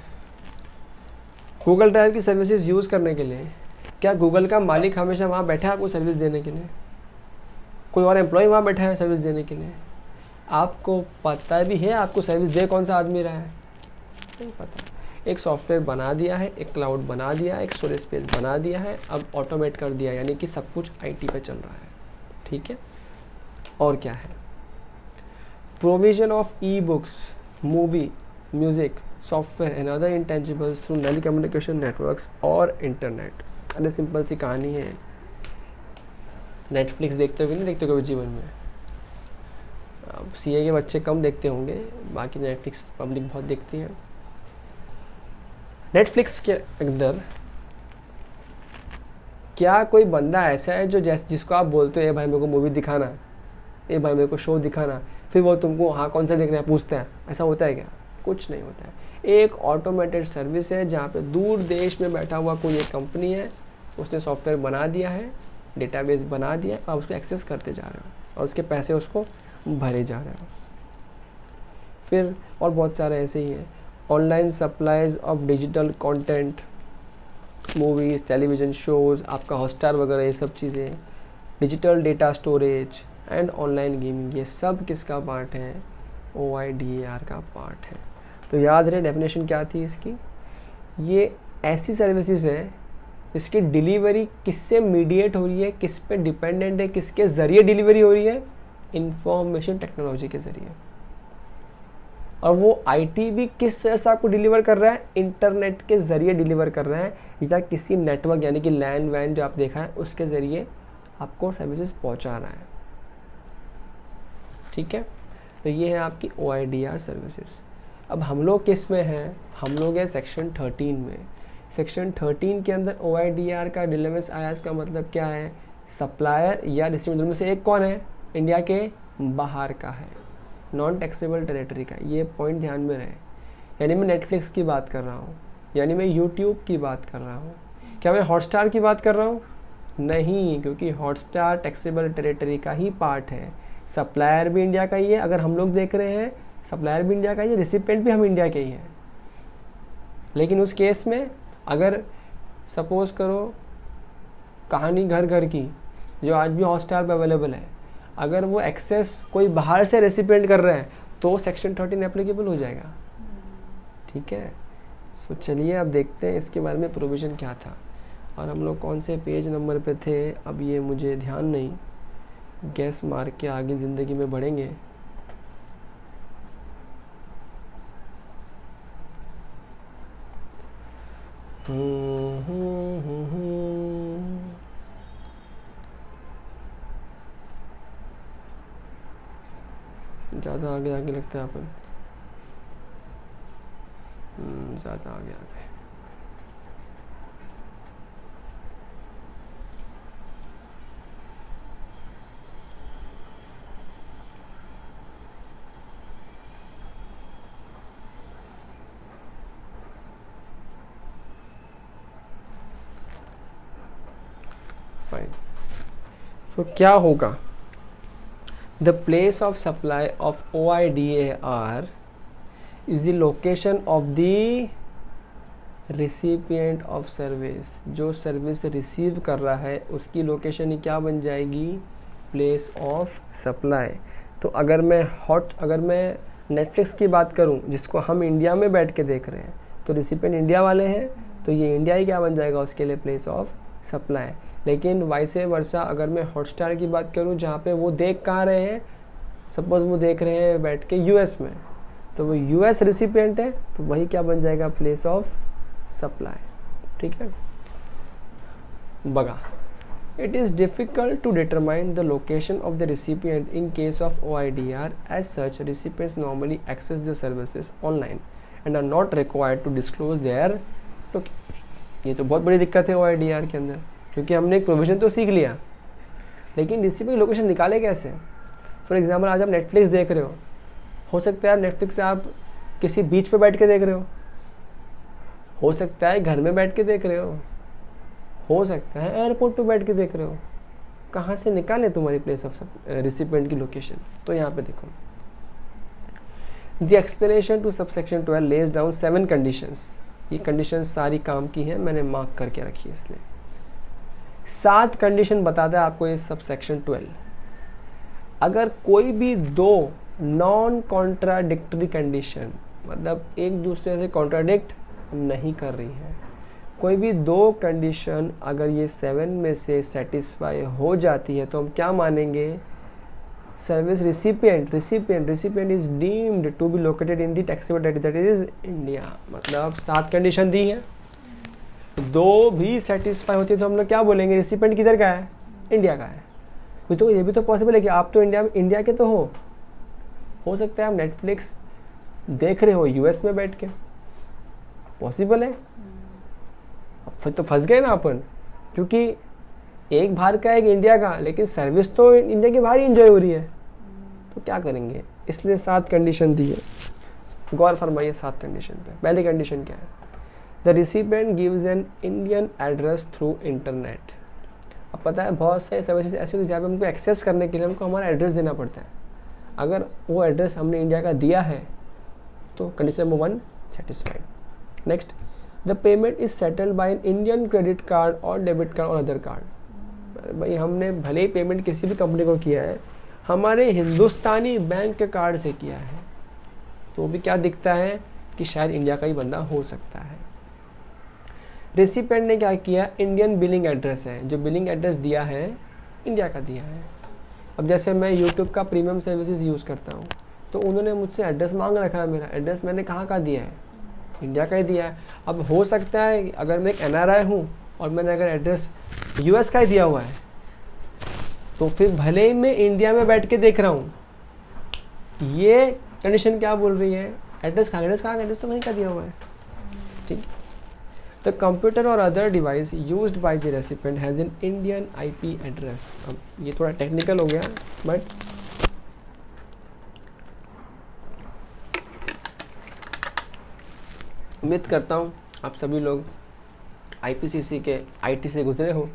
गूगल ड्राइव की सर्विसेज यूज़ करने के लिए क्या गूगल का मालिक हमेशा वहाँ बैठा है आपको सर्विस देने के लिए? कोई और एम्प्लॉय वहाँ बैठा है सर्विस देने के लिए? आपको पता भी है आपको सर्विस दे कौन सा आदमी रहा है? नहीं पता। एक सॉफ्टवेयर बना दिया है, एक क्लाउड बना दिया है, एक स्टोरेज स्पेस बना दिया है, अब ऑटोमेट कर दिया, यानी कि सब कुछ IT पे चल रहा है। ठीक है, और क्या है? Provision of e books, movie, music, software and other intangibles through telecommunication networks और इंटरनेट। अरे सिंपल सी कहानी है। नेटफ्लिक्स देखते हो कि नहीं देखते हो कभी जीवन में? अब CA के बच्चे कम देखते होंगे, बाकी नेटफ्लिक्स पब्लिक बहुत देखती है। नेटफ्लिक्स के अंदर क्या कोई बंदा ऐसा है जो जिसको आप बोलते हो ए भाई मेरे को मूवी दिखाना, ए भाई मेरे को शो दिखाना, फिर वो तुमको हाँ कौन सा देखना है पूछता है? ऐसा होता है क्या? कुछ नहीं होता है। एक ऑटोमेटेड सर्विस है जहाँ पे दूर देश में बैठा हुआ कोई एक कंपनी है, उसने सॉफ्टवेयर बना दिया है, डेटाबेस बना दिया है, आप उसको एक्सेस करते जा रहे हो और उसके पैसे उसको भरे जा रहे हो। फिर और बहुत सारे ऐसे ही हैं। Online supplies of digital content, movies, television shows, आपका हॉटस्टार वगैरह, ये सब चीज़ें, digital data storage and online gaming, ये सब किसका पार्ट है? OIDAR का पार्ट है। तो याद रहे डेफिनेशन क्या थी इसकी? ये ऐसी सर्विसेज है जिसकी डिलीवरी किससे मीडिएट हो रही है, किस पे डिपेंडेंट है, किसके ज़रिए डिलीवरी हो रही है? इंफॉर्मेशन टेक्नोलॉजी के ज़रिए। और वो IT भी किस तरह से आपको डिलीवर कर रहा है? इंटरनेट के ज़रिए डिलीवर कर रहा है, या किसी नेटवर्क यानी कि लैन वैन जो आप देखा है उसके ज़रिए आपको सर्विसेज पहुंचा रहा है। ठीक है, तो ये है आपकी OIDR सर्विसेज। अब हम लोग किस में हैं? हम लोग हैं सेक्शन 13 में। सेक्शन 13 के अंदर OIDR का डिलेवस आया, इसका मतलब क्या है? सप्लायर या डिस्ट्रीब्यूटर में से एक कौन है? इंडिया के बाहर का है, नॉन टैक्सेबल टेरिटरी का। ये पॉइंट ध्यान में रहे। यानी मैं नेटफ्लिक्स की बात कर रहा हूँ, यानी मैं यूट्यूब की बात कर रहा हूँ। क्या मैं हॉटस्टार की बात कर रहा हूँ? नहीं, क्योंकि हॉटस्टार टैक्सेबल टेरिटरी का ही पार्ट है। सप्लायर भी इंडिया का ही है, अगर हम लोग देख रहे हैं सप्लायर भी इंडिया का ही है, रिसिपेंट भी हम इंडिया के ही हैं। लेकिन उस केस में अगर सपोज करो कहानी घर घर की, जो आज भी हॉटस्टार पर अवेलेबल है, अगर वो एक्सेस कोई बाहर से रेसिपिएंट कर रहे हैं तो सेक्शन 13 एप्लीकेबल हो जाएगा। ठीक है, सो चलिए अब देखते हैं इसके बारे में प्रोविज़न क्या था और हम लोग कौन से पेज नंबर पे थे, अब ये मुझे ध्यान नहीं। गैस मार के आगे ज़िंदगी में बढ़ेंगे। ज़्यादा आगे आगे लगता है अपन, ज़्यादा आगे आगे। फाइन, तो क्या होगा? The place of supply of OIDAR is the location of the recipient of service. जो सर्विस रिसीव कर रहा है उसकी लोकेशन ही क्या बन जाएगी, प्लेस ऑफ सप्लाई। तो अगर मैं नेटफ्लिक्स की बात करूं जिसको हम इंडिया में बैठ के देख रहे हैं, तो रिसिपिएंट इंडिया वाले हैं, तो ये इंडिया ही क्या बन जाएगा उसके लिए, प्लेस ऑफ सप्लाई। लेकिन वाइसे वर्सा अगर मैं हॉटस्टार की बात करूं जहाँ पे वो देख कहाँ रहे हैं, सपोज वो देख रहे हैं बैठ के यूएस में, तो वो यूएस रिसिपिएंट है, तो वही क्या बन जाएगा, प्लेस ऑफ सप्लाई। ठीक है, बघा, it is difficult to determine the location of the recipient in case of OIDR। As such recipients normally access the services online and are not required to disclose their location. ये तो बहुत बड़ी दिक्कत है OIDR के अंदर, क्योंकि हमने एक प्रोविजन तो सीख लिया, लेकिन रिसिपिएंट लोकेशन निकाले कैसे। फॉर एग्जाम्पल आज आप नेटफ्लिक्स देख रहे हो सकता है नेटफ्लिक्स से आप किसी बीच पे बैठ के देख रहे हो सकता है घर में बैठ के देख रहे हो सकता है एयरपोर्ट पे बैठ के देख रहे हो, कहाँ से निकाले तुम्हारी प्लेस ऑफ रिसिपिएंट की लोकेशन। तो यहाँ पे देखो, the explanation to subsection 12 lays down 7 conditions. ये कंडीशंस सारी काम की हैं, मैंने मार्क करके रखी है, इसलिए 7 कंडीशन बताता है आपको ये सबसेक्शन 12। अगर कोई भी 2 नॉन कॉन्ट्राडिक्टरी कंडीशन, मतलब एक दूसरे से कॉन्ट्राडिक्ट नहीं कर रही है, कोई भी 2 कंडीशन अगर ये 7 में से सेटिस्फाई हो जाती है, तो हम क्या मानेंगे, service recipient is deemed to be located in the taxable territory that is India. मतलब 7 कंडीशन दी है, 2 भी सेटिस्फाई होती है तो हम लोग क्या बोलेंगे, रिसिपिएंट किधर का है, इंडिया का है। तो ये भी तो पॉसिबल है कि आप तो इंडिया के तो हो सकता है आप नेटफ्लिक्स देख रहे हो यूएस में बैठ के, पॉसिबल है। फिर तो फंस गए ना अपन, क्योंकि एक बाहर का एक इंडिया का, लेकिन सर्विस तो इंडिया के बाहर ही इंजॉय हो रही है, तो क्या करेंगे। इसलिए 7 कंडीशन दी है, गौर फरमाइए 7 कंडीशन पे। पहली कंडीशन क्या है, the recipient gives an Indian address through internet. अब पता है बहुत सारे सर्विसेज ऐसे होती है जहाँ पे हमको एक्सेस करने के लिए हमको हमारा एड्रेस देना पड़ता है। अगर वो एड्रेस हमने इंडिया का दिया है तो condition number 1 satisfied. Next, the payment is settled bye an Indian credit card और डेबिट कार्ड और अदर कार्ड। भाई हमने भले ही पेमेंट किसी भी कंपनी को किया है, हमारे हिंदुस्तानी बैंक के कार्ड से किया है, तो भी क्या दिखता है कि शायद इंडिया का ही बंदा हो सकता है। रेसिपिएंट ने क्या किया, इंडियन बिलिंग एड्रेस है, जो बिलिंग एड्रेस दिया है इंडिया का दिया है। अब जैसे मैं यूट्यूब का प्रीमियम सर्विसेज यूज़ करता हूँ, तो उन्होंने मुझसे एड्रेस मांग रखा है, मेरा एड्रेस मैंने कहाँ का दिया है, इंडिया का ही दिया है। अब हो सकता है अगर मैं एक NRI हूँ और मैंने अगर एड्रेस US का ही दिया हुआ है, तो फिर भले ही मैं इंडिया में बैठ के देख रहा हूँ, ये कंडीशन क्या बोल रही है, एड्रेस कहाँ एड्रेस तो वहीं का दिया हुआ है। ठीक, द कंप्यूटर और other device used by the recipient has an Indian IP address. अब ये थोड़ा टेक्निकल हो गया, बट उम्मीद करता हूँ आप सभी लोग IPCC के IT से गुजरे हो,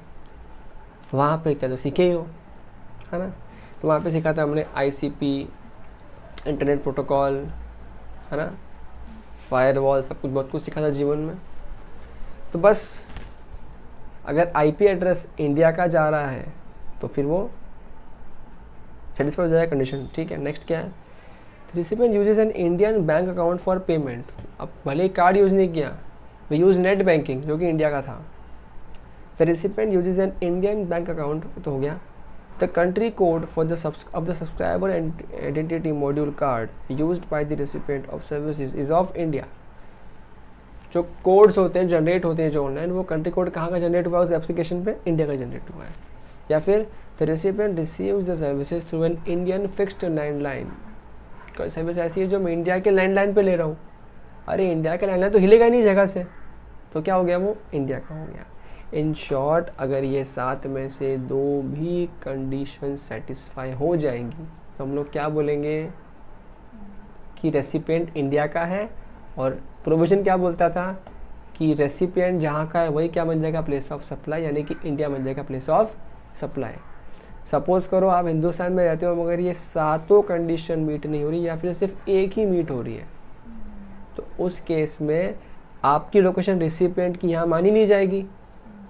वहाँ पे क्या तो सीखे ही हो, है ना। तो वहाँ पे सीखा था हमने ICP, इंटरनेट प्रोटोकॉल, है ना, फायरवॉल, सब कुछ बहुत कुछ सीखा था जीवन में। तो बस अगर IP एड्रेस इंडिया का जा रहा है तो फिर वो सेटिस्फाई हो जाएगा कंडीशन। ठीक है, नेक्स्ट क्या है, recipient uses an Indian bank account for payment. अब भले ही कार्ड यूज़ नहीं किया, वे यूज़ नेट बैंकिंग जो कि इंडिया का था। The recipient uses an Indian bank account, तो हो गया। The country code for the subscriber identity module card used by the recipient of services is of India. जो कोड्स होते हैं, जनरेट होते हैं जो ऑनलाइन, वो कंट्री कोड कहाँ का जनरेट हुआ है उस एप्लीकेशन पे, इंडिया का जनरेट हुआ है। या फिर the recipient receives the services through an Indian fixed landline. कोई सर्विस ऐसी है जो मैं इंडिया के लैंडलाइन पे ले रहा हूँ, अरे इंडिया का लैंडलाइन तो हिलेगा ही नहीं जगह से, तो क्या हो गया, वो इंडिया का हो गया। इन शॉर्ट, अगर ये 7 में से 2 भी कंडीशन सेटिस्फाई हो जाएंगी तो हम लोग क्या बोलेंगे कि रेसिपिएंट इंडिया का है, और प्रोविजन क्या बोलता था कि रेसिपिएंट जहाँ का है वही क्या बन जाएगा, प्लेस ऑफ सप्लाई, यानी कि इंडिया बन जाएगा प्लेस ऑफ सप्लाई। सपोज करो आप हिंदुस्तान में रहते हो मगर ये सातों कंडीशन मीट नहीं हो रही या फिर सिर्फ एक ही मीट हो रही है, तो उस केस में आपकी लोकेशन रिसिपिएंट की यहाँ मानी नहीं जाएगी,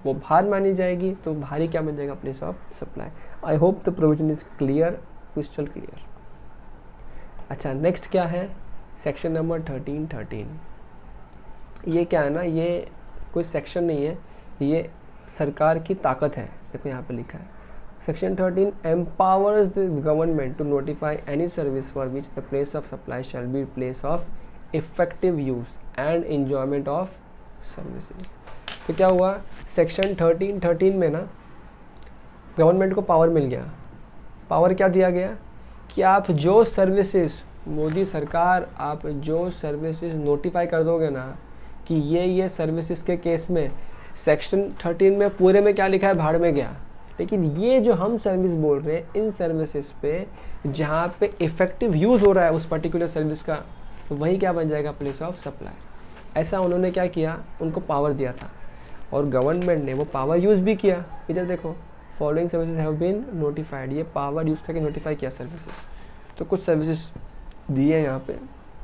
वो बाहर मानी जाएगी, तो बाहर ही क्या बन जाएगा, place of supply. I hope the provision is clear, crystal clear. अच्छा, नेक्स्ट क्या है, सेक्शन नंबर 13. ये क्या है ना, ये कोई सेक्शन नहीं है, ये सरकार की ताकत है। देखो यहाँ पे लिखा है section 13 empowers the government to notify any service for which the place of supply shall be place of effective use and enjoyment of services। तो क्या हुआ, सेक्शन 13 में ना गवर्नमेंट को पावर मिल गया। पावर क्या दिया गया कि आप जो सर्विसेज, मोदी सरकार आप जो सर्विसेज नोटिफाई कर दोगे ना कि ये सर्विसेज के केस में सेक्शन 13 में पूरे में क्या लिखा है, भाड़ में गया, लेकिन ये जो हम सर्विस बोल रहे हैं इन सर्विसेज पे जहाँ पे इफेक्टिव यूज़ हो रहा है उस पर्टिकुलर सर्विस का, तो वही क्या बन जाएगा, प्लेस ऑफ सप्लाई। ऐसा उन्होंने क्या किया, उनको पावर दिया था और गवर्नमेंट ने वो पावर यूज़ भी किया। इधर देखो, following services have been notified, ये पावर यूज़ करके नोटिफाई किया सर्विसेज। तो कुछ सर्विसेज दिए हैं यहाँ पे,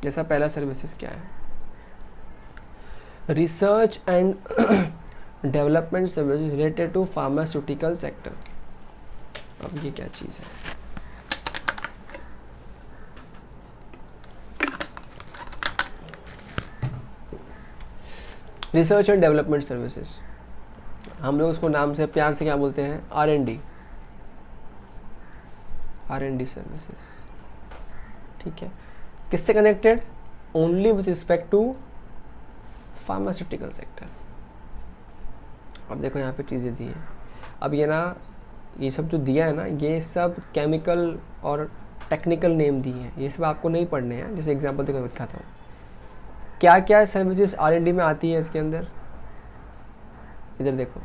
जैसा पहला सर्विसेज क्या है, research and development services related to pharmaceutical sector. अब ये क्या चीज़ है, रिसर्च एंड डेवलपमेंट सर्विसेज, हम लोग उसको नाम से प्यार से क्या बोलते हैं, R&D सर्विसेज। ठीक है, किससे connected, only with respect to pharmaceutical sector. अब देखो यहाँ पे चीज़ें दी हैं। अब ये ना, ये सब जो दिया है ना, ये सब केमिकल और टेक्निकल नेम दिए हैं, ये सब आपको नहीं पढ़ने हैं। जैसे एग्जांपल देखो दिखाता हूँ, क्या क्या सर्विसेज R&D में आती है इसके अंदर। इधर देखो,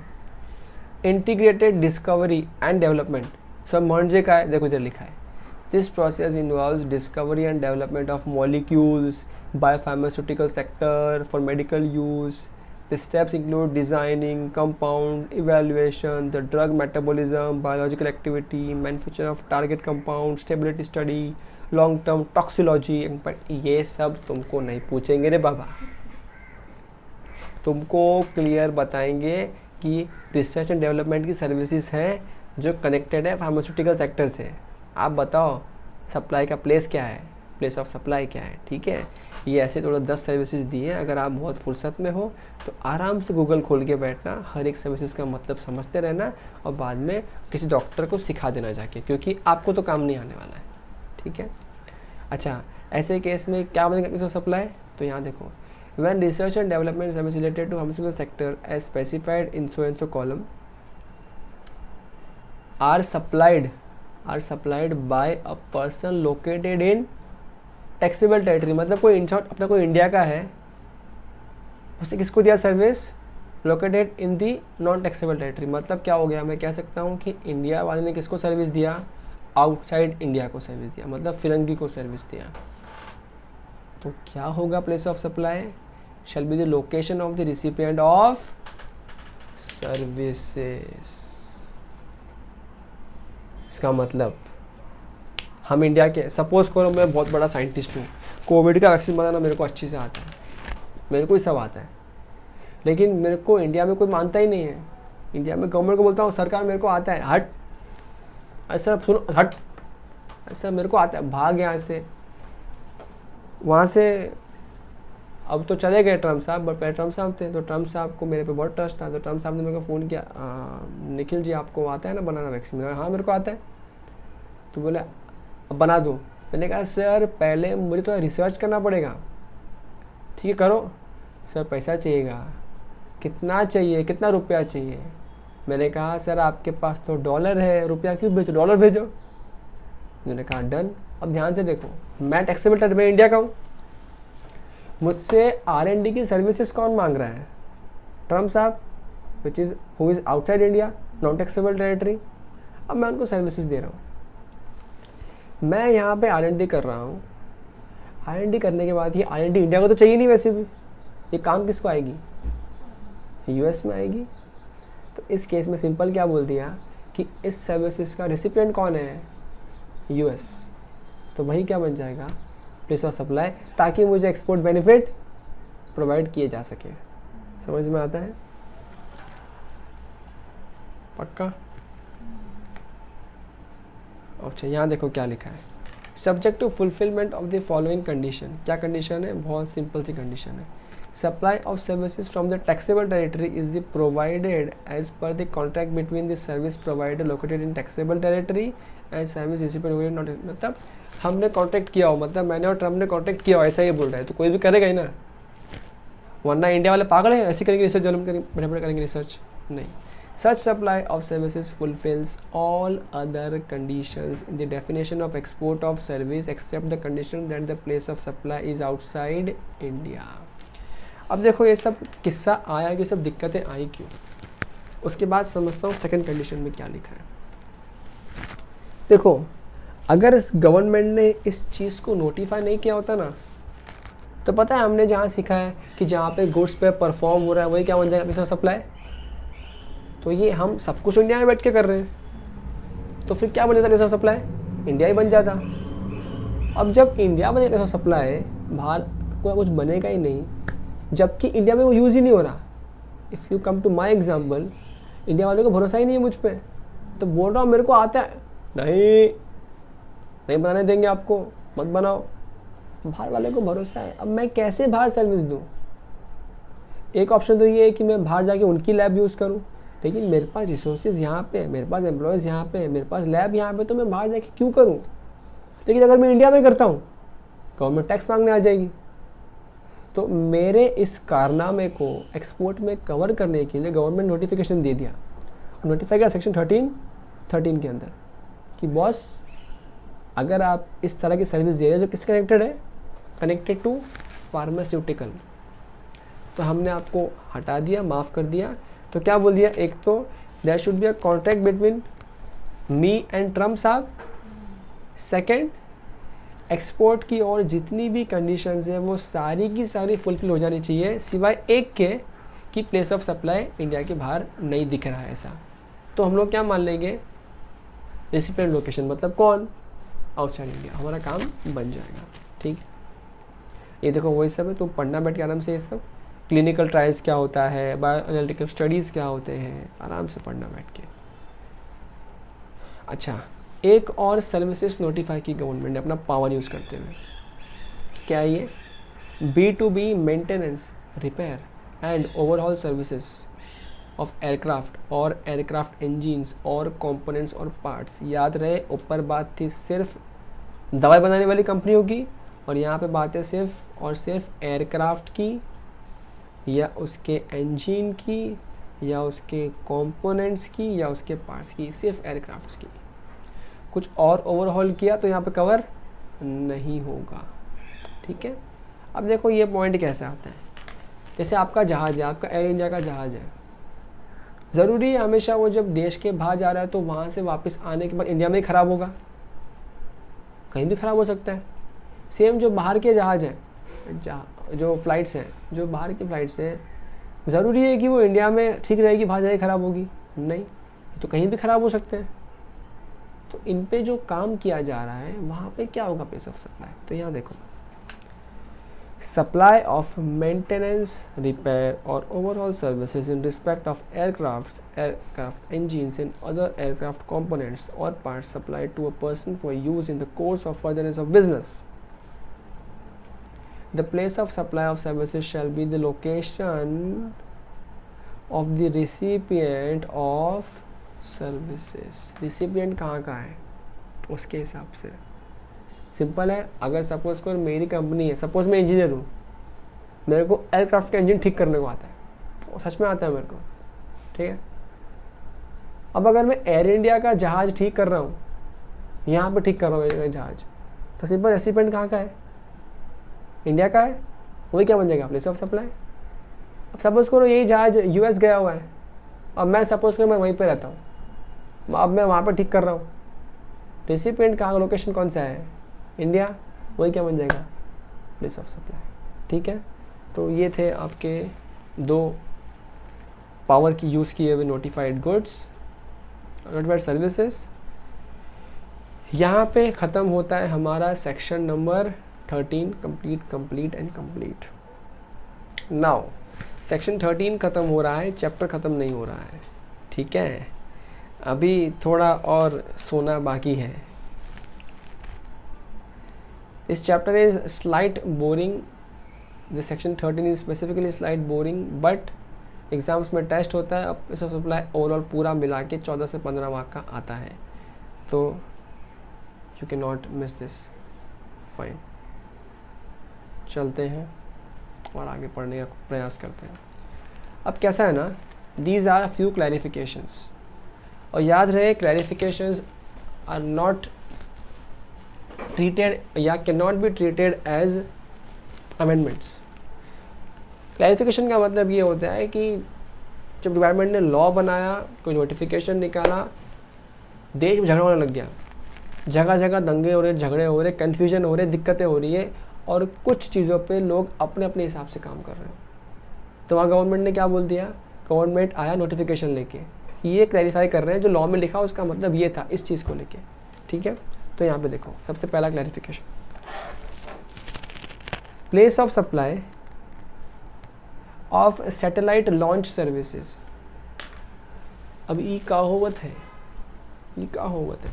इंटीग्रेटेड डिस्कवरी एंड डेवलपमेंट, सब मॉन्जे का है। देखो इधर लिखा है, this process involves discovery and development of molecules biopharmaceutical sector for medical use. The steps include designing, compound evaluation, the drug metabolism, biological activity, manufacture of target compound, stability study, long-term toxicology। but ये सब तुमको नहीं पूछेंगे रे बाबा, तुमको क्लियर बताएंगे कि रिसर्च एंड डेवलपमेंट की सर्विसेज हैं जो कनेक्टेड है फार्मास्यूटिकल सेक्टर से। आप बताओ सप्लाई का प्लेस क्या है, प्लेस ऑफ सप्लाई क्या है। ठीक है, ये ऐसे थोड़ा 10 सर्विसेज दिए हैं। अगर आप बहुत फुर्सत में हो तो आराम से गूगल खोल के बैठना, हर एक सर्विसेज का मतलब समझते रहना और बाद में किसी डॉक्टर को सिखा देना जाके, क्योंकि आपको तो काम नहीं आने वाला है। ठीक है, अच्छा ऐसे केस में क्या बनेगा प्लेस ऑफ सप्लाई, तो यहाँ देखो, when research and development service related to pharmaceutical sector as specified in so and so column are supplied by a person located in taxable territory. मतलब कोई इंशॉर्ट अपना कोई इंडिया का है, उसने किसको दिया service, located in the non taxable territory. मतलब क्या हो गया, मैं कह सकता हूँ कि इंडिया वाले ने किसको सर्विस दिया, आउटसाइड इंडिया को सर्विस दिया, मतलब फिरंगी को सर्विस दिया। तो क्या होगा, place of supply shall be the location of the recipient of services. इसका मतलब हम इंडिया के, सपोज करो मैं बहुत बड़ा साइंटिस्ट हूँ, कोविड का वैक्सीन बनाना मेरे को अच्छे से आता है, मेरे को ही सब आता है, लेकिन मेरे को इंडिया में कोई मानता ही नहीं है। इंडिया में गवर्नमेंट को बोलता हूँ सरकार मेरे को आता है, हट ऐसा सुनो, हट ऐसा मेरे को आता है, भाग यहाँ से। वहाँ से अब तो चले गए ट्रम्प साहब, बट पहले ट्रम्प साहब थे, तो ट्रम्प साहब को मेरे पे बहुत ट्रस्ट था, तो ट्रम्प साहब ने मेरे को फ़ोन किया, निखिल जी आपको आता है ना बनाना वैक्सीन। हाँ मेरे को आता है। तो बोला अब बना दो। मैंने कहा सर पहले मुझे तो रिसर्च करना पड़ेगा। ठीक है करो। सर पैसा चाहिएगा, कितना चाहिए, कितना रुपया चाहिए। मैंने कहा सर आपके पास तो डॉलर है, रुपया क्यों भेजो, डॉलर भेजो। मैंने कहा डन। अब ध्यान से देखो, मैं टैक्सेबल टेरिटरी में इंडिया का हूँ, मुझसे R&D की सर्विसेज कौन मांग रहा है, ट्रम्प साहब, which is who is outside India, non taxable territory. अब मैं उनको सर्विसेज दे रहा हूँ, मैं यहाँ पे R&D कर रहा हूँ। R&D करने के बाद ये R&D इंडिया को तो चाहिए नहीं, वैसे भी ये काम किसको आएगी, US में आएगी। तो इस केस में सिंपल क्या बोल दिया कि इस सर्विसेज का रेसिपिएंट कौन है, यूएस, तो वही क्या बन जाएगा, प्लेस ऑफ सप्लाई, ताकि मुझे एक्सपोर्ट बेनिफिट प्रोवाइड किए जा सके। समझ में आता है? पक्का? अच्छा, यहाँ देखो क्या लिखा है, subject to fulfilment of the following condition. क्या कंडीशन है? बहुत सिंपल सी कंडीशन है, supply of services from the taxable territory is the provided as per the contract between the service provider located in taxable territory and service recipient not, मतलब हमने कॉन्ट्रैक्ट किया हो, मतलब मैंने और ट्रम्प ने कॉन्ट्रैक्ट किया हो, ऐसा ही बोल रहा है, तो कोई भी करेगा ही ना, वरना इंडिया वाले पागल है, ऐसे करेंगे रिसर्च, जन्म करेंगे, बड़े करेंगे रिसर्च, नहीं। Such supply of services fulfills all other conditions in the definition of export of service except the condition that the place of supply is outside India। अब देखो ये सब किस्सा आया, कि सब दिक्कतें आई क्यों, उसके बाद समझता हूँ सेकंड कंडीशन में क्या लिखा है। देखो, अगर गवर्नमेंट ने इस चीज़ को नोटिफाई नहीं किया होता ना, तो पता है हमने जहाँ सीखा है कि जहाँ पे गुड्स पे परफॉर्म हो रहा है वही क्या बन जाएगा, प्लेस ऑफ सप्लाई। तो ये हम सब कुछ इंडिया में बैठ के कर रहे हैं, तो फिर क्या बन जाता प्लेस ऑफ सप्लाई, इंडिया ही बन जाता। अब जब इंडिया बने प्लेस ऑफ सप्लाई, बाहर कोई कुछ बनेगा ही नहीं, जबकि इंडिया में वो यूज़ ही नहीं हो रहा। If you come to my example, India वालों को भरोसा ही नहीं है मुझ पर, तो बोल रहा हूँ मेरे को आता है, नहीं बनाने देंगे आपको, मत बनाओ। बाहर वाले को भरोसा है, अब मैं कैसे बाहर सर्विस दूँ? एक ऑप्शन तो ये है कि मैं बाहर जाके उनकी लैब यूज़ करूँ, लेकिन मेरे पास रिसोर्सेज यहाँ पे, मेरे पास एम्प्लॉयज़ यहाँ पे, मेरे पास लैब यहाँ पे, तो मैं बाहर जाके क्यों करूँ? लेकिन अगर मैं इंडिया में करता हूँ, गवर्नमेंट टैक्स मांगने आ जाएगी। तो मेरे इस कारनामे को एक्सपोर्ट में कवर करने के लिए गवर्नमेंट नोटिफिकेशन दे दिया, नोटिफाई किया सेक्शन 13 के अंदर, कि बॉस अगर आप इस तरह की सर्विस दे रहे हैं जो किस कनेक्टेड है, कनेक्टेड टू फार्मास्यूटिकल, तो हमने आपको हटा दिया, माफ़ कर दिया। तो क्या बोल दिया, एक तो there should be a contract between me and Trump साहब, सेकंड एक्सपोर्ट की और जितनी भी कंडीशंस हैं वो सारी की सारी फुलफिल हो जानी चाहिए, सिवाय एक के कि प्लेस ऑफ सप्लाई इंडिया के बाहर नहीं दिख रहा है ऐसा। तो हम लोग क्या मान लेंगे, रेसिपिएंट लोकेशन, मतलब कौन, आउटसाइड इंडिया, हमारा काम बन जाएगा। ठीक, ये देखो वही सब है, तुम पढ़ना बैठ के आराम से, ये सब क्लिनिकल ट्रायल्स क्या होता है, बायो एनालिटिकल स्टडीज़ क्या होते हैं, आराम से पढ़ना बैठ के। अच्छा, एक और सर्विसेज नोटिफाई की गवर्नमेंट ने अपना पावर यूज़ करते हुए, क्या ये, B2B maintenance, repair and overall services of aircraft और एयरक्राफ्ट इंजीन्स और कंपोनेंट्स और पार्ट्स। याद रहे, ऊपर बात थी सिर्फ दवाई बनाने वाली कंपनियों की, और यहाँ पे बात है सिर्फ और सिर्फ एयरक्राफ्ट की, या उसके इंजन की, या उसके कंपोनेंट्स की, या उसके पार्ट्स की, सिर्फ एयरक्राफ्ट्स की। कुछ और ओवरहॉल किया तो यहाँ पे कवर नहीं होगा। ठीक है, अब देखो ये पॉइंट कैसे आता है, जैसे आपका जहाज़ है, आपका एयर इंडिया का जहाज़ है, ज़रूरी है हमेशा वो जब देश के बाहर जा रहा है तो वहाँ से वापस आने के बाद इंडिया में ही ख़राब होगा, कहीं भी ख़राब हो सकता है। सेम जो बाहर के जहाज़ हैं, जो फ़्लाइट्स हैं, जो बाहर की फ़्लाइट्स हैं, ज़रूरी है कि वो इंडिया में ठीक रहेगी, बाहर जाके ख़राब होगी नहीं, तो कहीं भी ख़राब हो सकते हैं। तो इन पे जो काम किया जा रहा है वहाँ पे क्या होगा, प्लेस ऑफ सप्लाई। तो यहाँ देखो, सप्लाई ऑफ मेंटेनेंस, रिपेयर और overall services in respect of aircraft engines and other aircraft components और parts supplied to a person for use in the course of furtherance of business. The place of supply of services shall be the location of the recipient of services। recipient कहाँ का है उसके हिसाब से सिंपल है। अगर सपोज को मेरी कंपनी है, सपोज मैं इंजीनियर हूँ, मेरे को एयरक्राफ्ट का इंजन ठीक करने को आता है, वो सच में आता है मेरे को, ठीक है। अब अगर मैं एयर इंडिया का जहाज़ ठीक कर रहा हूँ, यहाँ पे ठीक कर रहा हूँ जहाज़, तो सिंपल रेसिपिएंट कहाँ का है, इंडिया का है, वही क्या बन जाएगा, प्लेस ऑफ सप्लाई। अब सपोज करो यही जहाज यूएस गया हुआ है, अब मैं सपोज करो मैं वहीं पे रहता हूँ, अब मैं वहाँ पर ठीक कर रहा हूँ, रेसिपिएंट कहाँ, लोकेशन कौन सा है, इंडिया, वही क्या बन जाएगा, प्लेस ऑफ सप्लाई। ठीक है, तो ये थे आपके दो पावर की यूज़ किए हुए नोटिफाइड गुड्स। Notified services. यहाँ पे ख़त्म होता है हमारा section number 13 complete and complete. Now section 13 ख़त्म हो रहा है, चैप्टर ख़त्म नहीं हो रहा है, ठीक है, अभी थोड़ा और सोना बाकी है। This chapter is slight boring. The section 13 is specifically slight boring, but exams में टेस्ट होता है। अब सब सप्लाई ओवरऑल पूरा मिला के 14 से 15 मार्क का आता है, तो you can not miss this. Fine, चलते हैं और आगे पढ़ने का प्रयास करते हैं। अब कैसा है ना, दीज आर फ्यू क्लैरिफिकेशंस, और याद रहे क्लैरिफिकेशंस आर नॉट treated या can not be treated as amendments. Clarification का मतलब ये होता है कि जब डिपार्टमेंट ने लॉ बनाया, कोई नोटिफिकेशन निकाला, देश में झगड़ा होने लग गया, जगह जगह दंगे हो रहे, झगड़े हो रहे, कन्फ्यूजन हो रहे, दिक्कतें हो रही है, और कुछ चीज़ों पे लोग अपने अपने हिसाब से काम कर रहे हैं, तो वहाँ गवर्नमेंट ने क्या बोल दिया, गवर्नमेंट आया नोटिफिकेशन लेके, ये क्लैरिफाई कर रहे हैं जो लॉ में लिखा उसका मतलब ये था इस चीज़ को लेके, ठीक है। तो यहाँ पे देखो सबसे पहला clarification, place of supply of satellite launch services. अब ई का होवत है, ई का होवत है,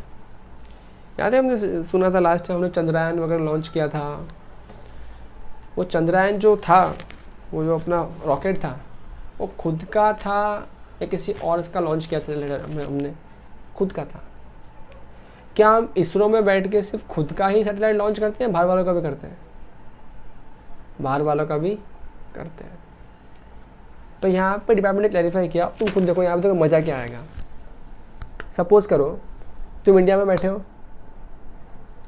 याद है हमने सुना था लास्ट टाइम हमने चंद्रयान वगैरह लॉन्च किया था। वो चंद्रयान जो था, वो जो अपना रॉकेट था, वो खुद का था या किसी और इसका लॉन्च किया था हमने खुद का था। क्या हम इसरो में बैठ के सिर्फ खुद का ही सैटेलाइट लॉन्च करते हैं, बाहर वालों का भी करते हैं? बाहर वालों का भी करते हैं। तो यहाँ पे डिपार्टमेंट ने क्लैरिफाई किया, तुम खुद देखो, यहाँ पे देखो मज़ा क्या आएगा। सपोज करो तुम इंडिया में बैठे हो,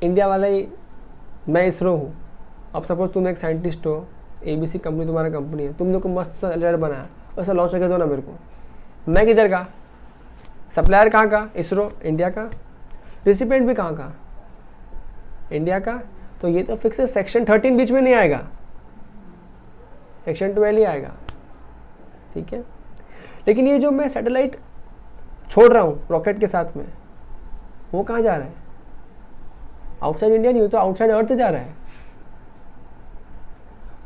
इंडिया वाला ही, मैं इसरो हूँ, अब सपोज तुम एक साइंटिस्ट हो, ABC कंपनी तुम्हारा कंपनी है, तुमने को मस्त सैटेलाइट बनाया, वैसा लॉन्च करके दो ना मेरे को। मैं किधर का सप्लायर, कहाँ का? इसरो, इंडिया का। रिसिपेंट भी कहाँ का? इंडिया का। तो ये तो फिक्स है, सेक्शन 13 बीच में नहीं आएगा, सेक्शन 12 ही आएगा, ठीक है। लेकिन ये जो मैं सैटेलाइट छोड़ रहा हूँ रॉकेट के साथ में, वो कहाँ जा रहा है? आउटसाइड इंडिया नहीं हो तो आउटसाइड अर्थ जा रहा है।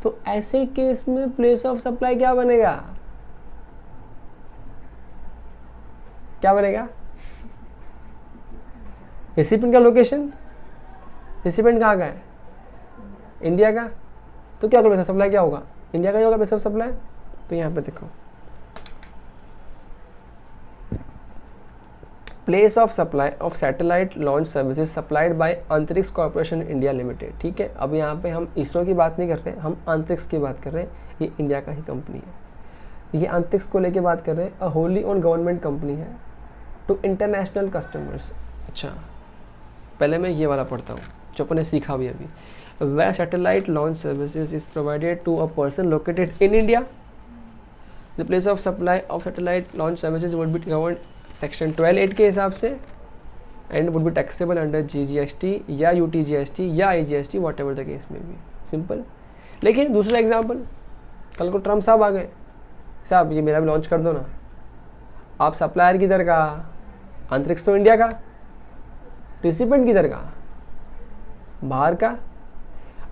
तो ऐसे केस में प्लेस ऑफ सप्लाई क्या बनेगा? क्या बनेगा? रेसिपिएंट का लोकेशन, रेसिपिएंट कहाँ का है? इंडिया का। तो क्या प्लेस ऑफ सप्लाई क्या होगा? इंडिया का ही होगा प्लेस ऑफ सप्लाई। तो यहाँ पे देखो, place of supply of satellite launch services supplied by अंतरिक्ष कॉर्पोरेशन इंडिया लिमिटेड, ठीक है। अब यहाँ पे हम इसरो की बात नहीं कर रहे, हम अंतरिक्ष की बात कर रहे हैं, ये इंडिया का ही कंपनी है, ये अंतरिक्ष को लेके बात कर रहे हैं। अ होली ओन गवर्नमेंट कंपनी है टू इंटरनेशनल कस्टमर्स। अच्छा, पहले मैं ये वाला पढ़ता हूँ जो अपने सीखा भी अभी। Where satellite launch services is provided to a person located in India, the place of supply of satellite launch services would be governed section 12(8) के हिसाब से and would be taxable under GST या UTGST या IGST, whatever the case may be. Simple. लेकिन दूसरा एग्जाम्पल, कल को ट्रम्प साहब आ गए, साहब ये मेरा भी लॉन्च कर दो ना। आप सप्लायर किधर का? अंतरिक्ष तो इंडिया का। रिसिपेंट किधर का? बाहर का।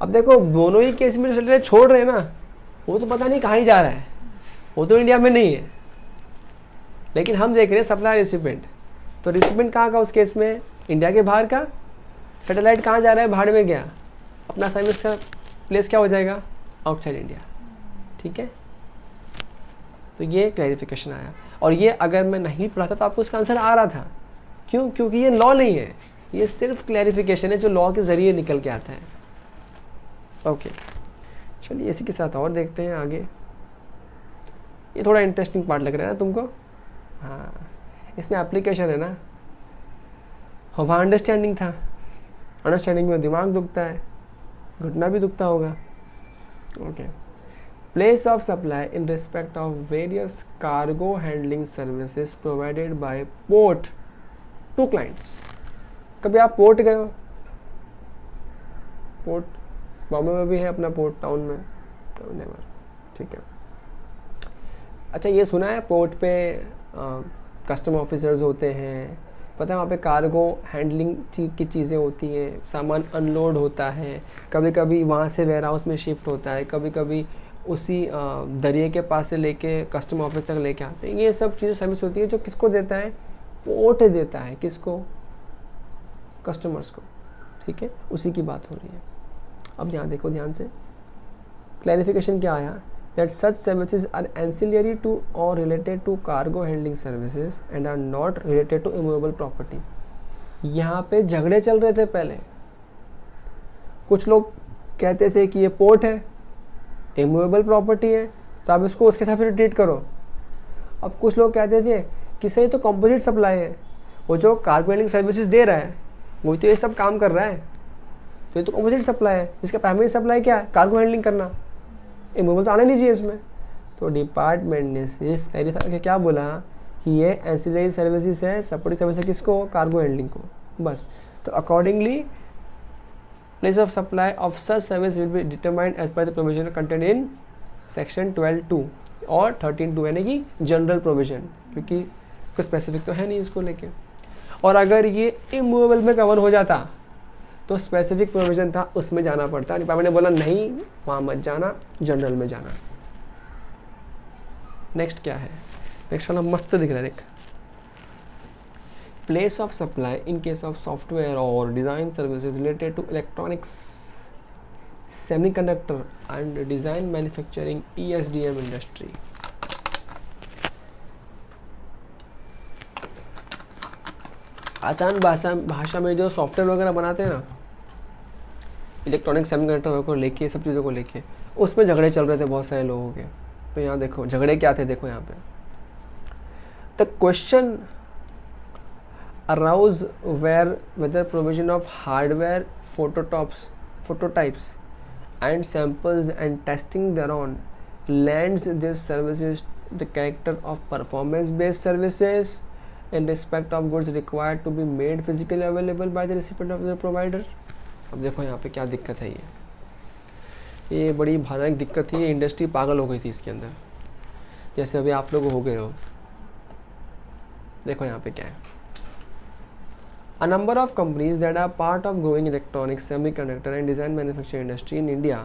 अब देखो दोनों ही केस में सैटेलाइट छोड़ रहे हैं ना, वो तो पता नहीं कहाँ ही जा रहा है, वो तो इंडिया में नहीं है, लेकिन हम देख रहे हैं सप्लाई रिसिपेंट। तो रिसिपेंट कहाँ का उस केस में? इंडिया के बाहर का। सैटेलाइट कहाँ जा रहा है? बाहर में गया, अपना सर्विस का प्लेस क्या हो जाएगा? आउटसाइड इंडिया, ठीक है। तो ये क्लैरिफिकेशन आया, और ये अगर मैं नहीं पढ़ा था तो आपको उसका आंसर आ रहा था। क्यों? क्योंकि ये लॉ नहीं है, ये सिर्फ क्लैरिफिकेशन है जो लॉ के ज़रिए निकल के आता है। ओके, चलिए इसी के साथ और देखते हैं आगे। ये थोड़ा इंटरेस्टिंग पार्ट लग रहा है ना तुमको? हाँ, इसमें एप्लीकेशन है ना। वहाँ अंडरस्टैंडिंग था, अंडरस्टैंडिंग में दिमाग दुखता है, घुटना भी दुखता होगा। Okay, place of supply in respect of various cargo handling services provided by port to clients. कभी आप पोर्ट गए हो? पोर्ट बॉम्बे में भी है अपना पोर्ट, टाउन में तो नेवर, ठीक है। अच्छा, ये सुना है पोर्ट पे कस्टम ऑफिसर्स होते हैं, पता है वहाँ पे कार्गो हैंडलिंग की चीज़ें होती हैं, सामान अनलोड होता है, कभी कभी वहाँ से वेयर हाउस में शिफ्ट होता है, कभी कभी उसी दरिए के पास से लेके कस्टम ऑफिस तक लेके आते हैं। ये सब चीज़ें सर्विस होती है जो किसको देता है, पोर्ट देता है, किसको, कस्टमर्स को, ठीक है, उसी की बात हो रही है। अब यहाँ देखो ध्यान से, क्लैरिफिकेशन क्या आया, that such services are ancillary to or related to cargo handling services and are not related to immovable property। यहाँ पे झगड़े चल रहे थे पहले, कुछ लोग कहते थे कि ये पोर्ट है, इमूवेबल प्रॉपर्टी है, तो आप इसको उसके हिसाब से ट्रीट करो। अब कुछ लोग कहते थे कि सही तो कंपोजिट सप्लाई है, वो जो कार्गो हैंडलिंग सर्विसेज दे रहा है वही तो ये सब काम कर रहा है, तो ये तो कंपोजिट सप्लाई है, जिसका प्राइमरी सप्लाई क्या है, कार्गो हैंडलिंग करना, इमूवेबल तो आना नहीं चाहिए इसमें। तो डिपार्टमेंट ने सिर्फ क्लैरिफाई करके क्या बोला कि ये एंसिलरी सर्विसेज है, सपोर्टिंग सर्विस है, किसको, कार्गो हैंडलिंग को, बस। तो accordingly place of supply of such service will be determined as per the provision content in section 12(2) और 13(2), यानी कि जनरल प्रोविजन, क्योंकि कुछ स्पेसिफिक तो है नहीं इसको लेके। और अगर ये इमूवेबल में कवर हो जाता तो स्पेसिफिक प्रोविजन था उसमें जाना पड़ता, डिपार्टमेंट ने बोला नहीं वहाँ मत जाना, जनरल में जाना। नेक्स्ट क्या है, नेक्स्ट वाला मस्त दिख रहा है देख, place of supply in case of software और design services related to electronics, semiconductor and design manufacturing, ESDM industry. आसान भाषा में जो सॉफ्टवेयर वगैरह बनाते हैं ना, इलेक्ट्रॉनिक सेमीकंडक्टर को लेके, सब चीज़ों को लेके, उसमें झगड़े चल रहे थे बहुत सारे लोगों के। तो यहाँ देखो झगड़े क्या थे, देखो यहाँ पे, the question arouse where whether provision of hardware phototypes and samples and testing thereon lends this services the character of performance based services in respect of goods required to be made physically available by the recipient of the provider। अब देखो यहाँ पे क्या दिक्कत है, ये बड़ी भयानक दिक्कत थी, ये इंडस्ट्री पागल हो गई थी इसके अंदर, जैसे अभी आप लोग हो गए हो। देखो यहाँ पे क्या है, A number of companies that are part of growing electronics, semiconductor and design manufacturing industry in India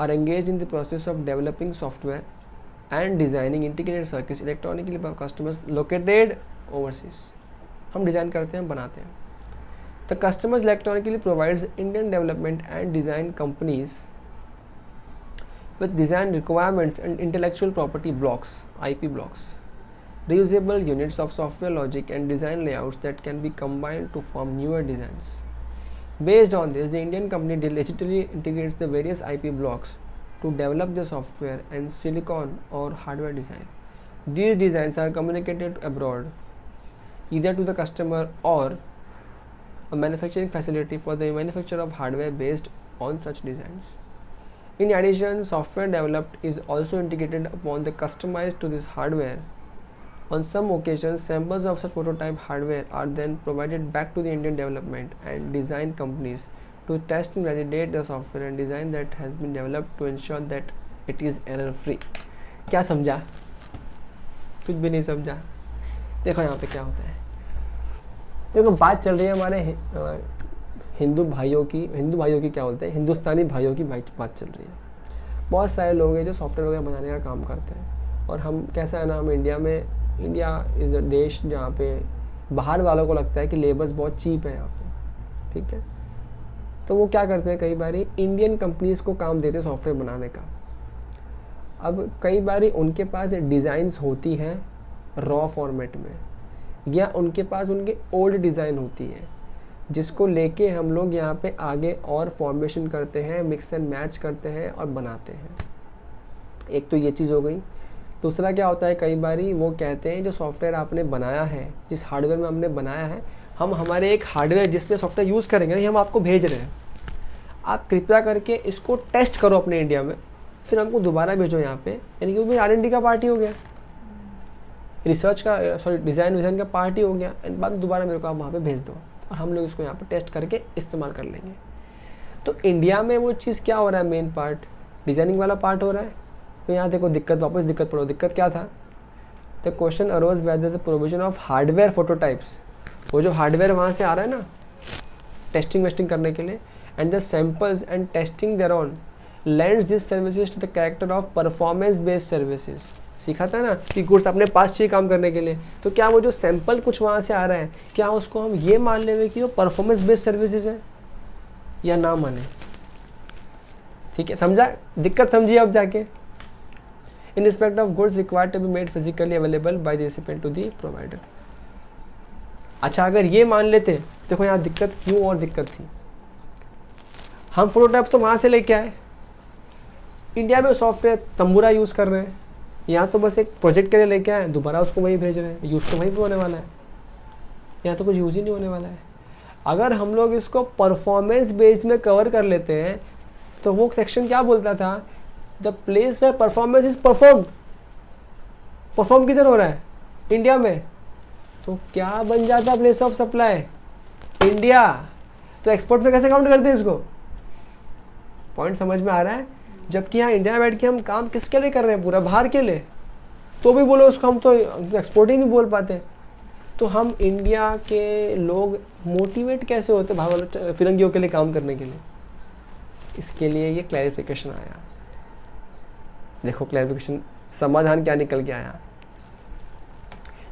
are engaged in the process of developing software and designing integrated circuits electronically for customers located overseas। हम डिज़ाइन करते हैं, बनाते हैं। The customers electronically provides Indian development and design companies with design requirements and intellectual property blocks, IP blocks, reusable units of software logic and design layouts that can be combined to form newer designs। Based on this, the Indian company digitally integrates the various IP blocks to develop the software and silicon or hardware design। These designs are communicated abroad, either to the customer or a manufacturing facility for the manufacture of hardware based on such designs। In addition, software developed is also integrated upon the customized to this hardware। On some occasions, samples of such prototype hardware are then provided back to the Indian development and design companies to test and validate the software and design that has been developed to ensure that it is error free। क्या समझा? कुछ भी नहीं समझा। देखो यहाँ पे क्या होता है, देखो बात चल रही है हमारे हिंदू भाइयों की क्या बोलते हैं, हिंदुस्तानी भाइयों की बात चल रही है। बहुत सारे लोग हैं जो सॉफ्टवेयर वगैरह बनाने का काम करते हैं, और हम कैसा है ना, हम इंडिया इज़ अ देश जहाँ पे बाहर वालों को लगता है कि लेबर्स बहुत चीप है यहाँ पे, ठीक है। तो वो क्या करते हैं, कई बार इंडियन कंपनीज़ को काम देते हैं सॉफ्टवेयर बनाने का। अब कई बार उनके पास डिज़ाइंस होती हैं रॉ फॉर्मेट में, या उनके पास उनके ओल्ड डिज़ाइन होती है जिसको लेके हम लोग यहाँ पे आगे और फॉर्मेशन करते हैं, मिक्स एंड मैच करते हैं और बनाते हैं। एक तो ये चीज़ हो गई। दूसरा क्या होता है, कई बार वो कहते हैं जो सॉफ्टवेयर आपने बनाया है, जिस हार्डवेयर में हमने बनाया है, हम हमारे एक हार्डवेयर जिसमें सॉफ्टवेयर यूज़ करेंगे ये हम आपको भेज रहे हैं, आप कृपया करके इसको टेस्ट करो अपने इंडिया में, फिर हमको दोबारा भेजो यहाँ पे। यानी कि वो भी R&D का पार्टी हो गया, रिसर्च का डिज़ाइन का पार्टी हो गया, एंड बाद में दोबारा मेरे को आप वहाँ पे भेज दो और हम लोग इसको यहाँ पे टेस्ट करके इस्तेमाल कर लेंगे। तो इंडिया में वो चीज़ क्या हो रहा है, मेन पार्ट डिज़ाइनिंग वाला पार्ट हो रहा है। तो यहाँ देखो दिक्कत, वापस दिक्कत पड़ो। दिक्कत क्या था, the question arose whether the provision of hardware phototypes, वो जो हार्डवेयर वहाँ से आ रहा है ना टेस्टिंग वेस्टिंग करने के लिए, and the samples and testing there on lends these services to the character of performance based services। सीखा था ना कि गुड्स अपने पास चाहिए काम करने के लिए, तो क्या वो जो सैंपल कुछ वहाँ से आ रहा है, क्या उसको हम ये मान लेंगे कि वो परफॉर्मेंस बेस्ड सर्विसेज है या ना माने? ठीक है, समझा? दिक्कत समझिए अब जाके। In respect of goods required to be made physically available by the recipient to the provider. अच्छा, अगर ये मान लेते, देखो यहाँ दिक्कत क्यों और दिक्कत थी। हम प्रोटोटाइप तो वहाँ से लेके आए, इंडिया में सॉफ्टवेयर तंबूरा यूज़ कर रहे हैं, यहाँ तो बस एक प्रोजेक्ट के लिए लेके आए, दोबारा उसको वहीं भेज रहे हैं, यूज़ तो वहीं पे होने वाला है, यहाँ तो कुछ यूज़ ही नहीं होने वाला है। अगर हम लोग इसको परफॉर्मेंस बेस्ड में कवर कर लेते हैं तो वो सेक्शन क्या बोलता था, the place where performance is performed, perform किधर हो रहा है? इंडिया में। तो क्या बन जाता प्लेस ऑफ सप्लाई? इंडिया। तो एक्सपोर्ट में कैसे काउंट करते हैं इसको? पॉइंट समझ में आ रहा है? जबकि यहाँ इंडिया में बैठ के हम काम किसके लिए कर रहे हैं? पूरा बाहर के लिए। तो भी बोलो उसको हम तो एक्सपोर्ट ही नहीं बोल पाते। तो हम इंडिया के लोग मोटिवेट कैसे होते बाहर वाले फिरंगियों के लिए काम करने के लिए? इसके लिए ये क्लैरिफिकेशन आया। देखो क्लैरिफिकेशन, समाधान क्या निकल के आया।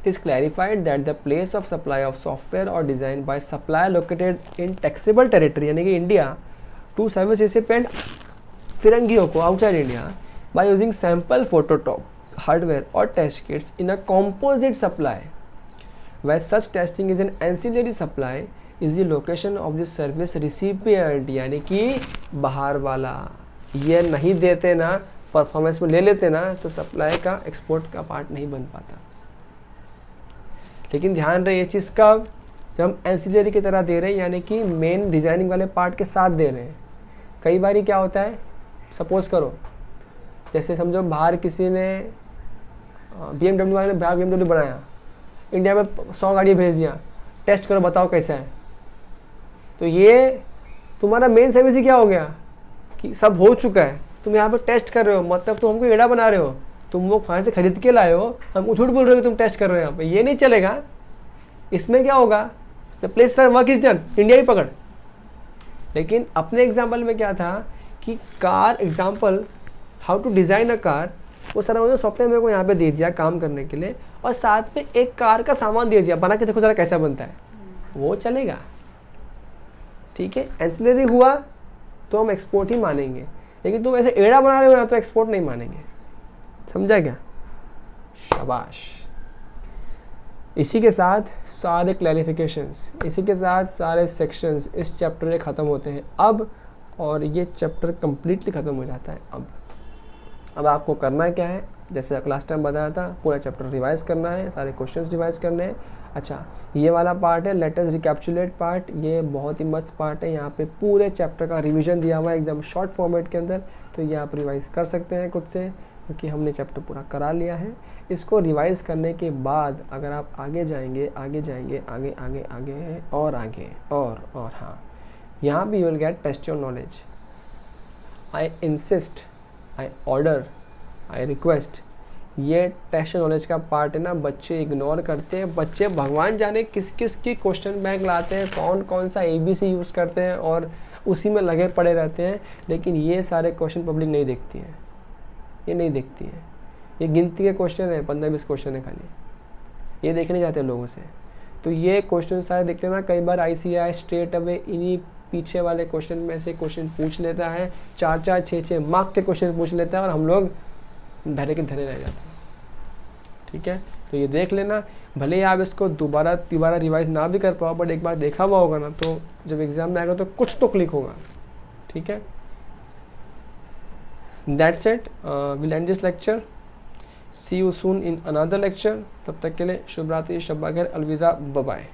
It is clarified that the place of supply of software or design by supplier located in taxable territory यानी कि इंडिया to service recipient फिरंगियों को outside India by using sample phototop hardware or test kits in a composite supply where such testing is an ancillary supply is the location of the service recipient यानी कि बाहर वाला। ये नहीं देते ना, परफॉर्मेंस में ले लेते ना, तो सप्लाई का एक्सपोर्ट का पार्ट नहीं बन पाता। लेकिन ध्यान रहे ये चीज़ कब, जब हम एंसिलरी की तरह दे रहे हैं, यानी कि मेन डिज़ाइनिंग वाले पार्ट के साथ दे रहे हैं। कई बार क्या होता है, सपोज करो जैसे समझो बाहर किसी ने BMW वाले ने बाहर BMW बनाया, इंडिया में 100 गाड़ी भेज दिया, टेस्ट करो बताओ कैसा है। तो ये तुम्हारा मेन सर्विस ही क्या हो गया कि सब हो चुका है, तुम यहाँ पर टेस्ट कर रहे हो, मतलब तुम हमको एड़ा बना रहे हो, तुम वो वहाँ से खरीद के लाए हो, हमको झूठ बोल रहे हो कि तुम टेस्ट कर रहे हो यहाँ पे। ये नहीं चलेगा। इसमें क्या होगा, the place for work is done, India ही पकड़। लेकिन अपने एग्जाम्पल में क्या था कि car example, how to design a car, वो सारा मुझे सॉफ्टवेयर मेरे को यहाँ पे दे दिया काम करने के लिए, और साथ में एक कार का सामान दे दिया, बना के देखो ज़रा कैसा बनता है, वो चलेगा। ठीक है, एंसिलरी हुआ तो हम एक्सपोर्ट ही मानेंगे, लेकिन तुम ऐसे एड़ा बना रहे हो ना तो एक्सपोर्ट नहीं मानेंगे। समझा क्या? शाबाश। इसी के साथ सारे क्लैरिफिकेशंस, इसी के साथ सारे सेक्शंस इस चैप्टर में ख़त्म होते हैं अब, और ये चैप्टर कम्प्लीटली ख़त्म हो जाता है अब आपको करना क्या है, जैसे लास्ट टाइम बताया था, पूरा चैप्टर रिवाइज़ करना है, सारे क्वेश्चंस रिवाइज़ करने हैं। अच्छा, ये वाला पार्ट है लेट अस रिकैप्चुलेट पार्ट, ये बहुत ही मस्त पार्ट है। यहाँ पे पूरे चैप्टर का रिवीजन दिया हुआ है एकदम शॉर्ट फॉर्मेट के अंदर, तो ये आप रिवाइज़ कर सकते हैं खुद से, क्योंकि हमने चैप्टर पूरा करा लिया है। इसको रिवाइज़ करने के बाद अगर आप आगे जाएंगे और आगे और हाँ, यहाँ भी you will get test your knowledge. I insist, I order, I request, ये टेस्ट नॉलेज का पार्ट है ना, बच्चे इग्नोर करते हैं। बच्चे भगवान जाने किस किस की क्वेश्चन बैंक लाते हैं, कौन कौन सा ABC यूज़ करते हैं और उसी में लगे पड़े रहते हैं, लेकिन ये सारे क्वेश्चन पब्लिक नहीं देखती है, ये नहीं देखती है। ये गिनती के क्वेश्चन है, 15-20 क्वेश्चन है खाली, ये देखने जाते हैं लोगों से। तो ये क्वेश्चन सारे देख लेना, कई बार ICAI स्ट्रेट अवे इन्हीं पीछे वाले क्वेश्चन में से क्वेश्चन पूछ लेता है, 4-4, 6-6 मार्क के क्वेश्चन पूछ लेता है और हम लोग धरे के धरे रह जाते हैं। ठीक है, तो ये देख लेना, भले ही आप इसको दोबारा तिबारा रिवाइज ना भी कर पाओ, बट एक बार देखा हुआ होगा ना, तो जब एग्जाम में आएगा तो कुछ तो क्लिक होगा। ठीक है, that's it, will end this lecture, see you soon in another lecture. तब तक के लिए शुभ रात्रि, शब्बा खैर, अलविदा, बाय बाय।